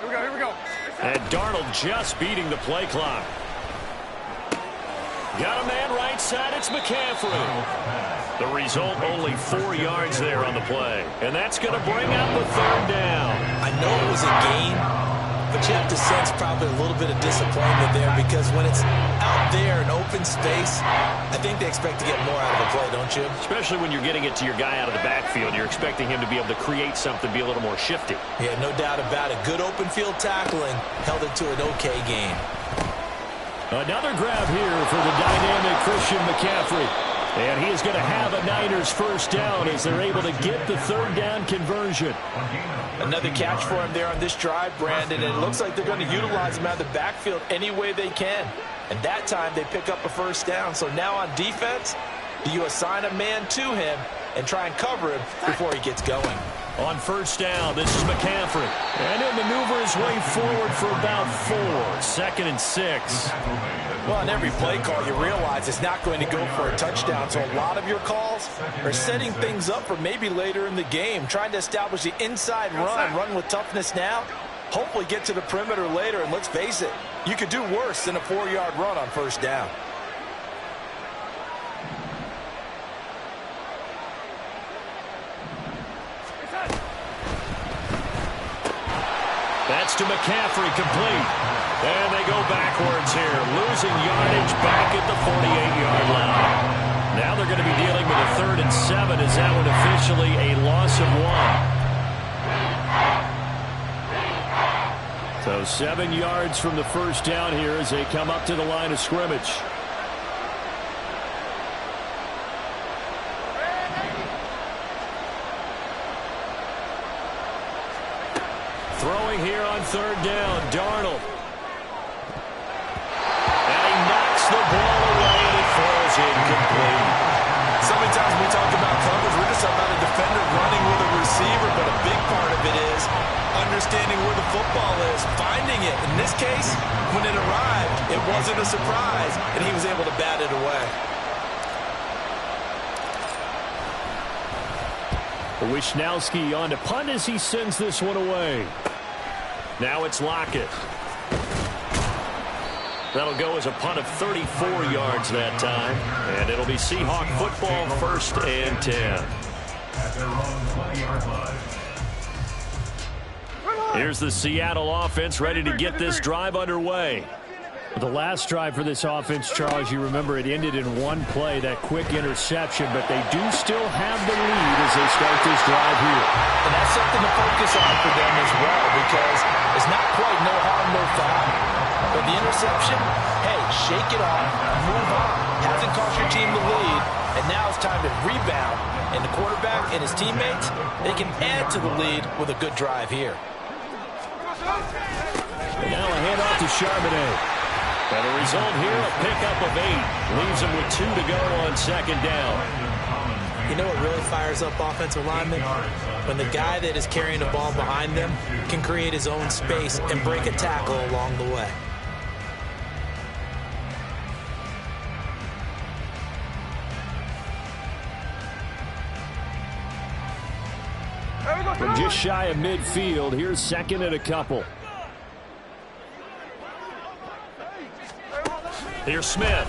Here we go. And Darnold just beating the play clock. Got a man right side, it's McCaffrey. The result, only 4 yards there on the play. And that's going to bring out the third down. I know it was a gain, but you have to sense probably a little bit of disappointment there because when it's out there in open space, I think they expect to get more out of the play, don't you? Especially when you're getting it to your guy out of the backfield. You're expecting him to be able to create something, be a little more shifty. Yeah, no doubt about it. Good open field tackling held it to an okay game. Another grab here for the dynamic Christian McCaffrey. And he is going to have a Niners first down as they're able to get the third down conversion. Another catch for him there on this drive, Brandon, and it looks like they're going to utilize him out of the backfield any way they can. And that time they pick up a first down. So now on defense, do you assign a man to him and try and cover him before he gets going? On first down, this is McCaffrey. And he'll maneuver his way forward for about 4. 2nd and 6. Well, on every play call, you realize it's not going to go for a touchdown. So a lot of your calls are setting things up for maybe later in the game, trying to establish the inside run with toughness now, hopefully get to the perimeter later. And let's face it, you could do worse than a 4-yard run on first down. That's to McCaffrey, complete. And they go backwards here, losing yardage back at the 48-yard line. Now they're going to be dealing with a 3rd and 7 as that one officially a loss of 1. So 7 yards from the first down here as they come up to the line of scrimmage. Throwing here on 3rd down, Darnold. And he knocks the ball away, and it falls incomplete. So many times we talk about coverage, we're just talking about a defender running with a receiver, but a big part of it is understanding where the football is, finding it. In this case, when it arrived, it wasn't a surprise, and he was able to bat it away. Wishnowski on to punt as he sends this one away. Now it's Lockett. That'll go as a punt of 34 yards that time. And it'll be Seahawk football, 1st and 10. At their own 20-yard line. Here's the Seattle offense ready to get this drive underway. The last drive for this offense, Charles, you remember it ended in one play, that quick interception, but they do still have the lead as they start this drive here. And that's something to focus on for them as well, because it's not quite no harm, no foul. But the interception, hey, shake it off, move on. Hasn't cost your team the lead, and now it's time to rebound. And the quarterback and his teammates, they can add to the lead with a good drive here. And now a handoff to Charbonnet. And the result here, a pickup of 8. Leaves him with 2 to go on 2nd down. You know what really fires up offensive linemen? When the guy that is carrying the ball behind them can create his own space and break a tackle along the way. From just shy of midfield, here's 2nd and a couple. Here's Smith.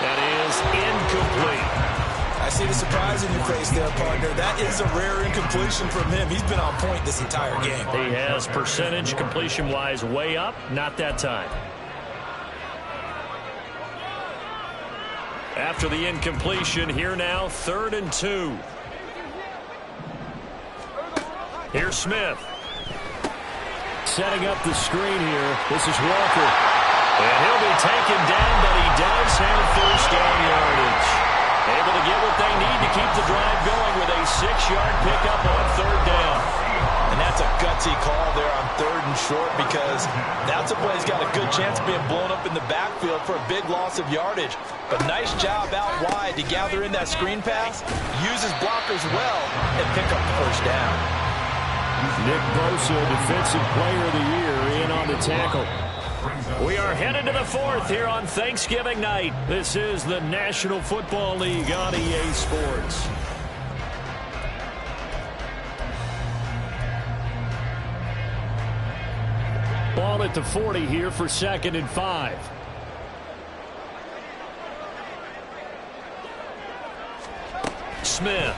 That is incomplete. I see the surprise in your face there, partner. That is a rare incompletion from him. He's been on point this entire game. He has percentage completion-wise way up. Not that time. After the incompletion, here now, 3rd and 2. Here's Smith. Setting up the screen here. This is Walker. And he'll be taken down, but he does have 1st down yardage. Able to get what they need to keep the drive going with a 6-yard pickup on 3rd down. And that's a gutsy call there on 3rd and short, because that's a play that's got a good chance of being blown up in the backfield for a big loss of yardage. But nice job out wide to gather in that screen pass, use his blockers well, and pick up the 1st down. Nick Bosa, Defensive Player of the Year, in on the tackle. We are headed to the 4th here on Thanksgiving night. This is the National Football League on EA Sports. Ball at the 40 here for 2nd and 5. Smith.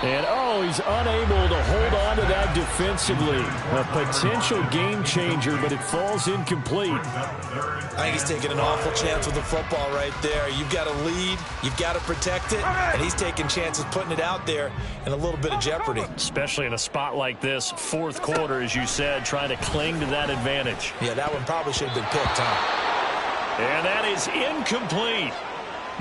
And, he's unable to hold on to that defensively. A potential game changer, but it falls incomplete. I think he's taking an awful chance with the football right there. You've got to lead, you've got to protect it, and he's taking chances putting it out there in a little bit of jeopardy. Especially in a spot like this, 4th quarter, as you said, trying to cling to that advantage. Yeah, that one probably should have been picked, huh? And that is incomplete.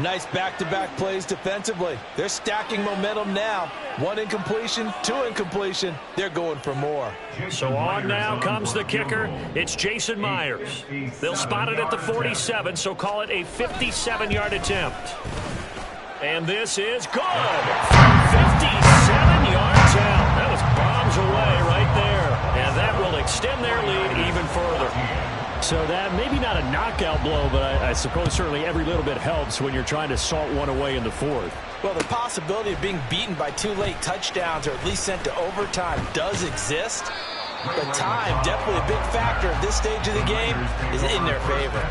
Nice back-to-back plays defensively. They're stacking momentum now. 1 incompletion, 2 incompletion. They're going for more. So on now comes the kicker. It's Jason Myers. They'll spot it at the 47, so call it a 57-yard attempt. And this is good. 57 yards out. That was bombs away right there. And that will extend their lead even further. So that, maybe not a knockout blow, but I suppose certainly every little bit helps when you're trying to salt one away in the 4th. Well, the possibility of being beaten by 2 late touchdowns or at least sent to overtime does exist. But time, definitely a big factor at this stage of the game, is in their favor.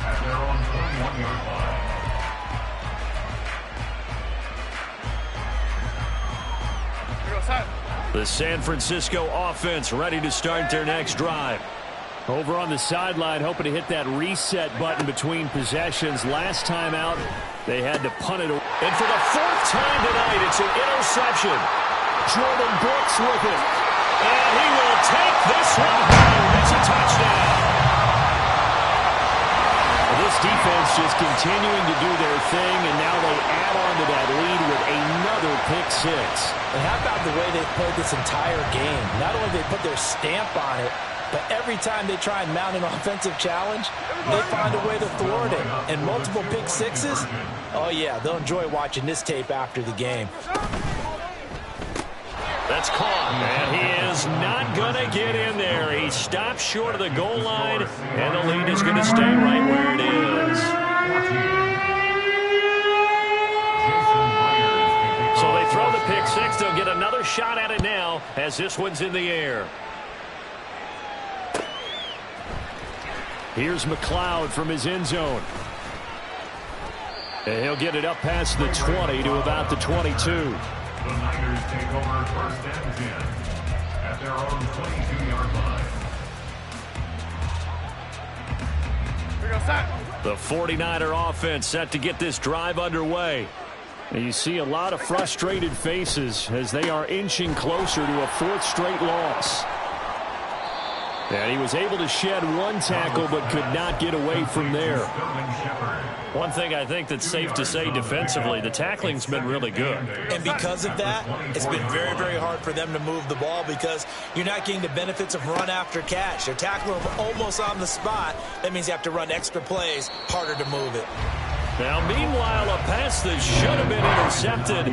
At their own 21-yard line. The San Francisco offense ready to start their next drive. Over on the sideline, hoping to hit that reset button between possessions. Last time out, they had to punt it. And for the fourth time tonight, it's an interception. Jordan Brooks with it. And he will take this one home. It's a touchdown. This defense just continuing to do their thing, and now they add on to that lead with another pick six. And how about the way they played this entire game? Not only did they put their stamp on it, but every time they try and mount an offensive challenge, they find a way to thwart it. And multiple pick sixes, oh yeah, they'll enjoy watching this tape after the game. That's caught, and he is not going to get in there. He stops short of the goal line, and the lead is going to stay right where it is. So they throw the pick six. They'll get another shot at it now as this one's in the air. Here's McLeod from his end zone. And he'll get it up past the 20 to about the 22. The Niners take over first and 10 at their own 22-yard line. We go sack. The 49er offense set to get this drive underway. And you see a lot of frustrated faces as they are inching closer to a fourth straight loss. And he was able to shed one tackle but could not get away from there. One thing I think that's safe to say defensively, the tackling's been really good. And because of that, it's been very, very hard for them to move the ball because you're not getting the benefits of run after catch. They're tackling them almost on the spot. That means you have to run extra plays, harder to move it. Now, meanwhile, a pass that should have been intercepted,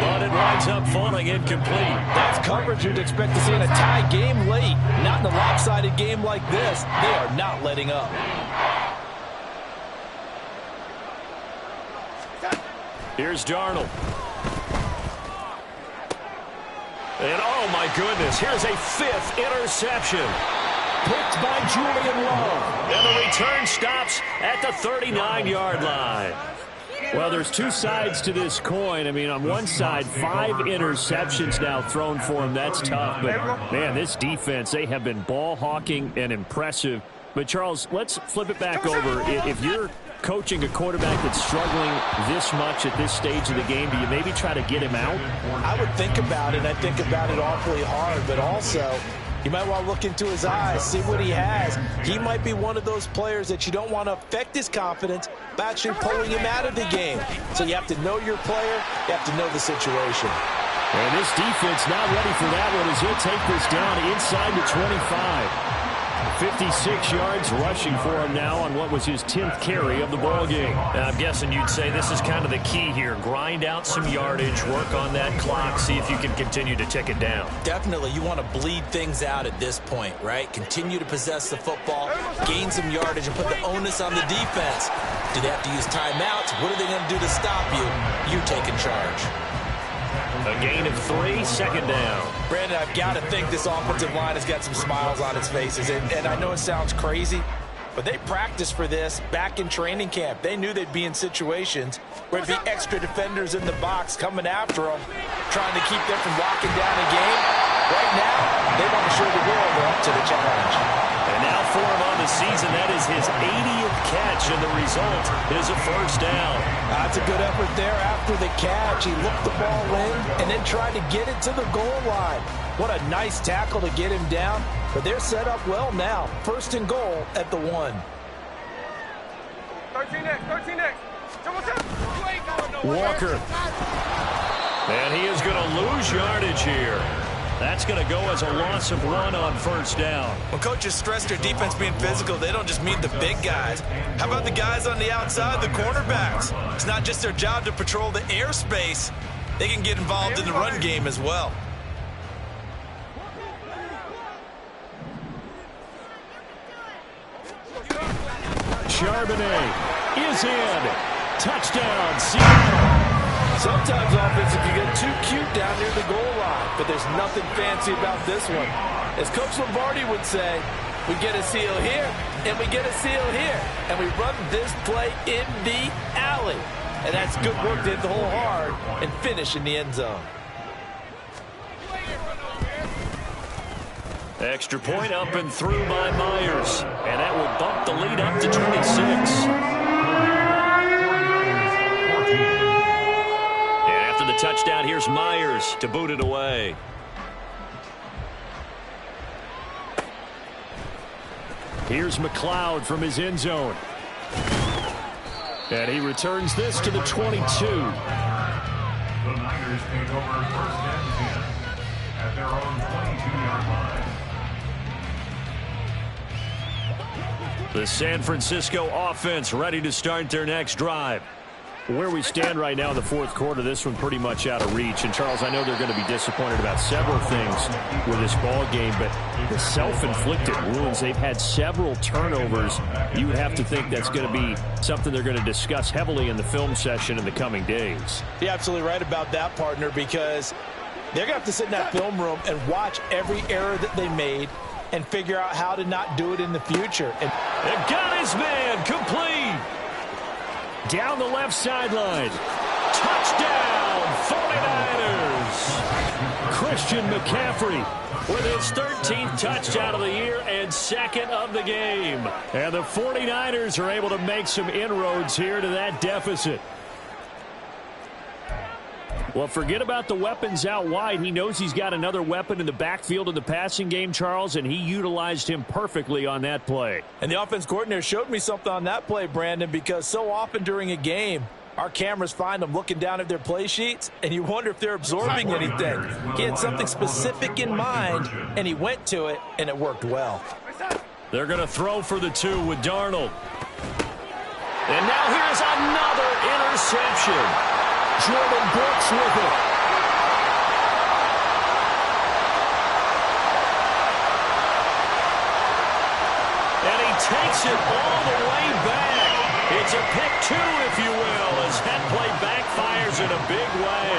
but it winds up falling incomplete. That's coverage you'd expect to see in a tie game late. Not in a lopsided game like this. They are not letting up. Here's Darnold. And, oh, my goodness, here's a fifth interception. Picked by Julian Love. And the return stops at the 39-yard line. Well, there's two sides to this coin. I mean, on one side, 5 interceptions now thrown for him. That's tough. But, man, this defense, they have been ball hawking and impressive. But, Charles, let's flip it back over. If you're coaching a quarterback that's struggling this much at this stage of the game, do you maybe try to get him out? I would think about it. I think about it awfully hard. But also, you might want to look into his eyes, see what he has. He might be one of those players that you don't want to affect his confidence by actually pulling him out of the game. So you have to know your player. You have to know the situation. And this defense not ready for that one as he'll take this down inside the 25. 56 yards rushing for him now on what was his 10th carry of the ball game. I'm guessing you'd say this is kind of the key here. Grind out some yardage, work on that clock, see if you can continue to tick it down. Definitely, you want to bleed things out at this point, right? Continue to possess the football, gain some yardage, and put the onus on the defense. Do they have to use timeouts? What are they going to do to stop you? You're taking charge. A gain of 3, second down. Brandon, I've got to think this offensive line has got some smiles on its faces. And I know it sounds crazy, but they practiced for this back in training camp. They knew they'd be in situations where it'd be extra defenders in the box coming after them, trying to keep them from locking down a game. Right now, they want to show the world they're up to the challenge. And now for him on the season, that is his 80th catch, and the result is a first down. That's a good effort there after the catch. He looked the ball in and then tried to get it to the goal line. What a nice tackle to get him down, but they're set up well now. First and goal at the 1. 13 next, 13 next. Walker. And he is going to lose yardage here. That's going to go as a loss of 1 on first down. When coaches stress their defense being physical, they don't just mean the big guys. How about the guys on the outside, the cornerbacks? It's not just their job to patrol the airspace. They can get involved in the run game as well. Charbonnet is in. Touchdown, Seattle. Sometimes offensive can get too cute down near the goal line, but there's nothing fancy about this one. As Coach Lombardi would say, we get a seal here, and we get a seal here, and we run this play in the alley. And that's good work to hit the hole hard and finish in the end zone. Extra point up and through by Myers. And that will bump the lead up to 26. And after the touchdown, here's Myers to boot it away. Here's McLeod from his end zone. And he returns this to the 22. The Niners take over first and 10 at their own 22-yard line. The San Francisco offense ready to start their next drive. Where we stand right now in the fourth quarter, this one pretty much out of reach. And, Charles, I know they're going to be disappointed about several things with this ball game, but the self-inflicted wounds, they've had several turnovers. You would have to think that's going to be something they're going to discuss heavily in the film session in the coming days. You're absolutely right about that, partner, because they're going to have to sit in that film room and watch every error that they made and figure out how to not do it in the future. And they've got his man complete. Down the left sideline. Touchdown, 49ers. Christian McCaffrey with his 13th touchdown of the year and second of the game. And the 49ers are able to make some inroads here to that deficit. Well, forget about the weapons out wide. He knows he's got another weapon in the backfield in the passing game, Charles, and he utilized him perfectly on that play. And the offense coordinator showed me something on that play, Brandon, because so often during a game, our cameras find them looking down at their play sheets, and you wonder if they're absorbing anything. He had something specific in mind, and he went to it, and it worked well. They're going to throw for the 2 with Darnold. And now here's another interception. Jordan Brooks with it. And he takes it all the way back. It's a pick 2, if you will, as that play backfires in a big way.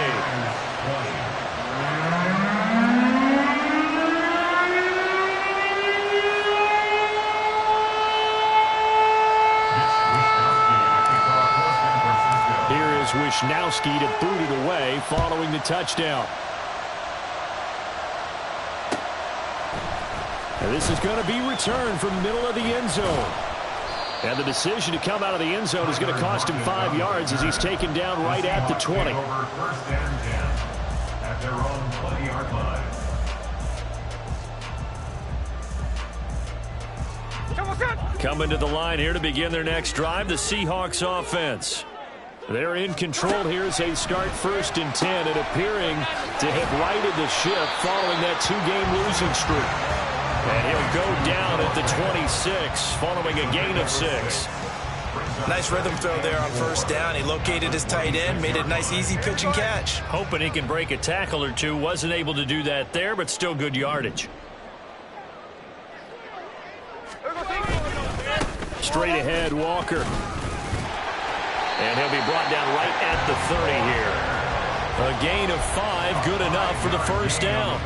Wishnowski to boot it away following the touchdown. And this is going to be returned from the middle of the end zone. And the decision to come out of the end zone is going to cost him 5 yards as he's taken down right at the 20. Over first and 10 at their own 20-yard line. Coming to the line here to begin their next drive, the Seahawks offense. They're in control here as they start first and 10 and appearing to have righted the ship following that 2-game losing streak. And he'll go down at the 26 following a gain of 6. Nice rhythm throw there on first down. He located his tight end, made it a nice easy pitch and catch. Hoping he can break a tackle or two. Wasn't able to do that there, but still good yardage. Straight ahead, Walker. And he'll be brought down right at the 30 here. A gain of 5, good enough for the first down.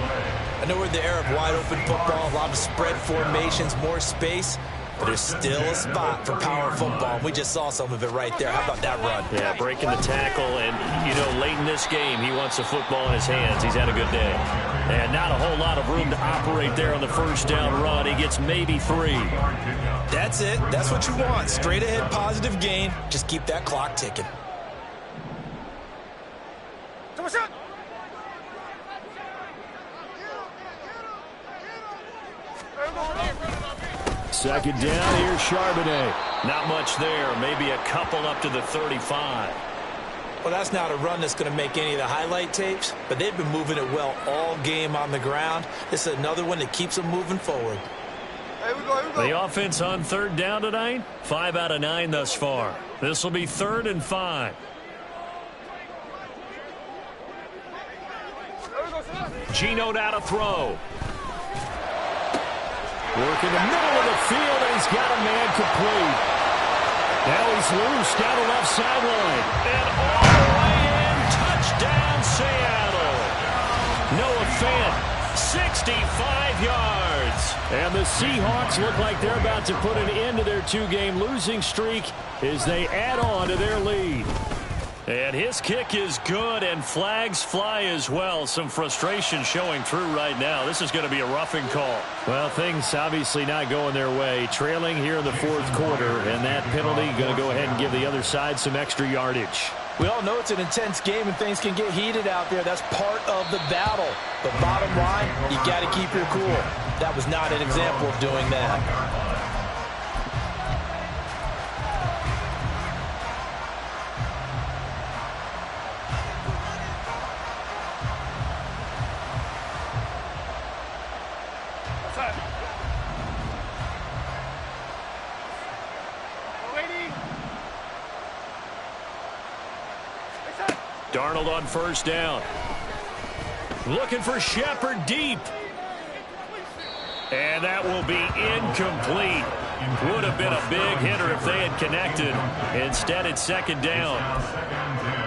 I know we're in the era of wide-open football, a lot of spread formations, more space, but there's still a spot for power football. We just saw some of it right there. How about that run? Yeah, breaking the tackle, and, you know, late in this game, he wants the football in his hands. He's had a good day. And not a whole lot of room to operate there on the first down run. He gets maybe 3. That's it. That's what you want. Straight ahead, positive gain. Just keep that clock ticking. Second down, here's Charbonnet. Not much there, maybe a couple up to the 35. Well, that's not a run that's going to make any of the highlight tapes, but they've been moving it well all game on the ground. This is another one that keeps them moving forward. Here we go. The offense on third down tonight, 5 out of 9 thus far. This will be 3rd and 5. Geno now to throw. Work in the middle of the field, and he's got a man complete. Now he's loose down the left sideline. And all the way in, touchdown Seattle. Noah Fant, 65 yards. And the Seahawks look like they're about to put an end to their 2-game losing streak as they add on to their lead. And his kick is good, and flags fly as well. Some frustration showing through right now. This is going to be a roughing call. Well, things obviously not going their way. Trailing here in the fourth quarter, and that penalty going to go ahead and give the other side some extra yardage. We all know it's an intense game and things can get heated out there. That's part of the battle. But bottom line, you got to keep your cool. That was not an example of doing that. Darnold on first down. Looking for Shepard deep. And that will be incomplete. Would have been a big hitter if they had connected. Instead, it's second down.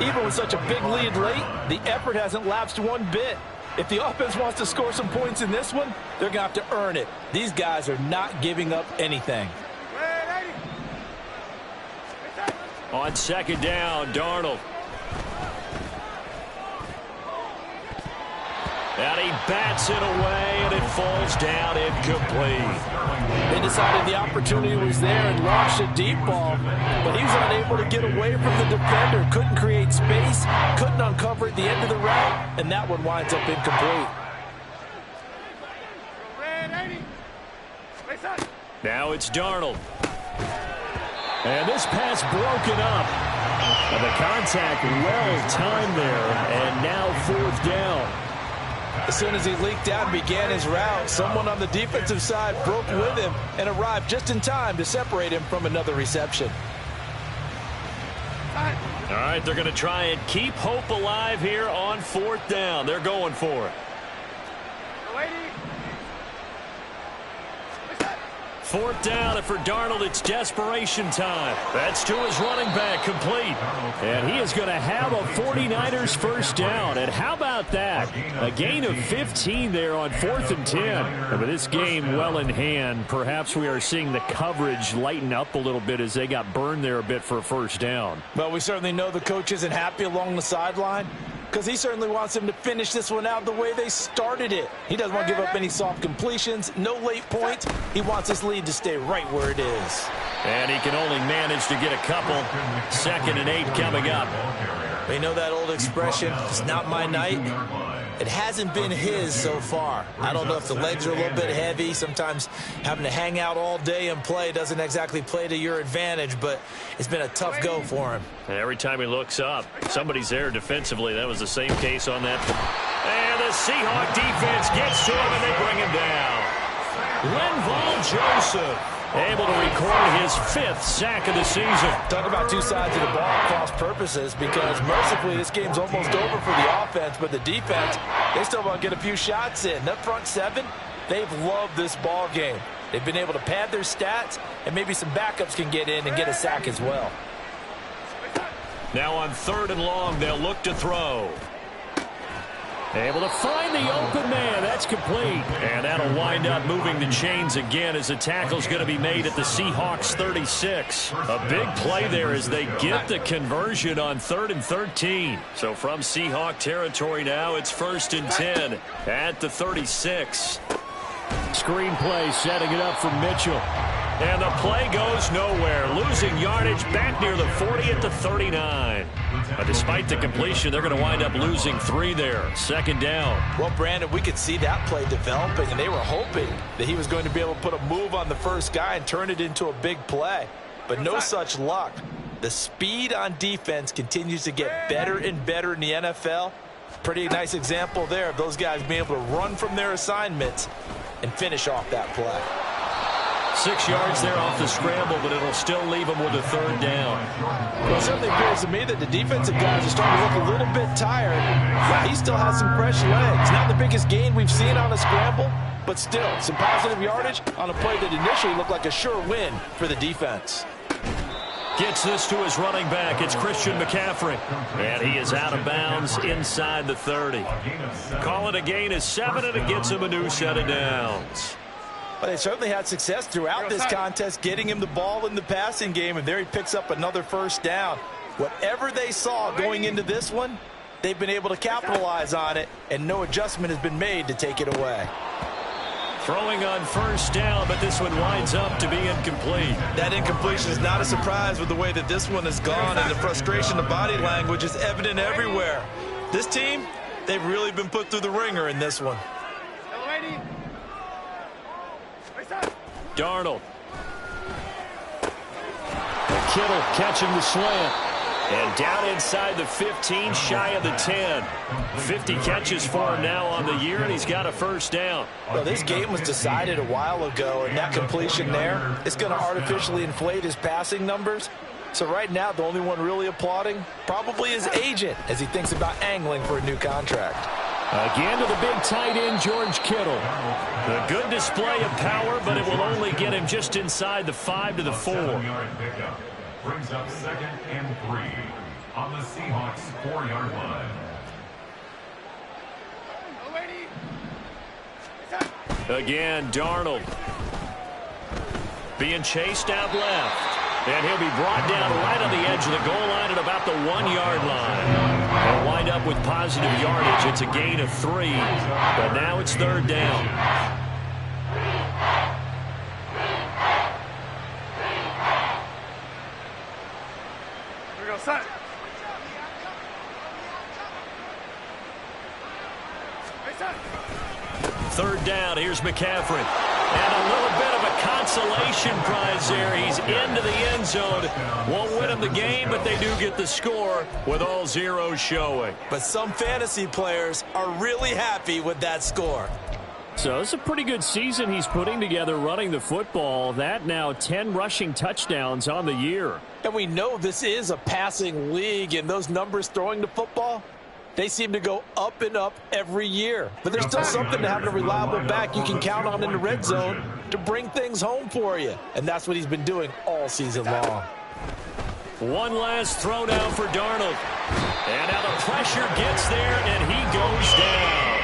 Even with such a big lead late, the effort hasn't lapsed one bit. If the offense wants to score some points in this one, they're going to have to earn it. These guys are not giving up anything. On second down, Darnold. And he bats it away, and it falls down incomplete. They decided the opportunity was there and launched a deep ball, but he was unable to get away from the defender, couldn't create space, couldn't uncover at the end of the route, and that one winds up incomplete. Now it's Darnold. And this pass broken up. And the contact well timed there, and now fourth down. As soon as he leaked out and began his route, someone on the defensive side broke with him and arrived just in time to separate him from another reception. All right, they're going to try and keep hope alive here on fourth down. They're going for it. Fourth down, and for Darnold, it's desperation time. That's to his running back, complete. And he is going to have a 49ers first down. And how about that? A gain of 15 there on 4th and 10. And with this game well in hand, perhaps we are seeing the coverage lighten up a little bit as they got burned there a bit for a first down. Well, we certainly know the coach isn't happy along the sideline, because he certainly wants them to finish this one out the way they started it. He doesn't want to give up any soft completions, no late points. He wants this lead to stay right where it is. And he can only manage to get a couple. 2nd and 8 coming up. You know that old expression, it's not my night? It hasn't been his so far. I don't know if the legs are a little bit heavy. Sometimes having to hang out all day and play doesn't exactly play to your advantage, but it's been a tough go for him. And every time he looks up, somebody's there defensively. That was the same case on that. And the Seahawk defense gets to him, and they bring him down. Linval Joseph able to record his 5th sack of the season. Talk about two sides of the ball cross purposes, because mercifully this game's almost over for the offense, but the defense, they still want to get a few shots in. That front 7, they've loved this ball game. They've been able to pad their stats, and maybe some backups can get in and get a sack as well. Now on 3rd and long, they'll look to throw. Able to find the open man. That's complete. And that'll wind up moving the chains again as the tackle's going to be made at the Seahawks 36. A big play there as they get the conversion on 3rd and 13. So from Seahawk territory now, it's 1st and 10 at the 36. Screen play setting it up for Mitchell. And the play goes nowhere. Losing yardage back near the 40 at the 39. But despite the completion, they're going to wind up losing 3 there. 2nd down. Well, Brandon, we could see that play developing, and they were hoping that he was going to be able to put a move on the first guy and turn it into a big play. But no such luck. The speed on defense continues to get better and better in the NFL. Pretty nice example there of those guys being able to run from their assignments and finish off that play. 6 yards there off the scramble, but it'll still leave them with a 3rd down. Well, it certainly appears to me that the defensive guys are starting to look a little bit tired. Yeah, he still has some fresh legs. Not the biggest gain we've seen on a scramble, but still some positive yardage on a play that initially looked like a sure win for the defense. Gets this to his running back. It's Christian McCaffrey. And he is out of bounds inside the 30. Call it a gain of 7, and it gets him a new set of downs. Well, they certainly had success throughout this contest getting him the ball in the passing game, and there he picks up another first down. Whatever they saw going into this one, they've been able to capitalize on it, and no adjustment has been made to take it away. Throwing on first down, but this one winds up to be incomplete. That incompletion is not a surprise with the way that this one has gone, and the frustration of body language is evident everywhere. This team, they've really been put through the ringer in this one. Darnold. Kittle catching the slant. And down inside the 15, shy of the 10. 50 catches for him now on the year, and he's got a first down. Well, this game was decided a while ago, and that completion there is going to artificially inflate his passing numbers. So right now, the only one really applauding probably his agent as he thinks about angling for a new contract. Again to the big tight end, George Kittle. A good display of power, but it will only get him just inside the 5 to the 4. Brings up 2nd and 3 on the Seahawks 4-yard line. Again, Darnold. Being chased out left. And he'll be brought down right on the edge of the goal line at about the 1-yard line. They'll wind up with positive yardage. It's a gain of 3. But now it's 3rd down. Set. Third down, here's McCaffrey. And a little bit of a consolation prize there. He's into the end zone. Won't win him the game, but they do get the score with all zeros showing. But some fantasy players are really happy with that score. So it's a pretty good season he's putting together running the football. That now 10 rushing touchdowns on the year. And we know this is a passing league, and those numbers throwing the football, they seem to go up and up every year. But there's still something to having a reliable back you can count on in the red zone to bring things home for you. And that's what he's been doing all season long. One last throw down for Darnold. And now the pressure gets there, and he goes down.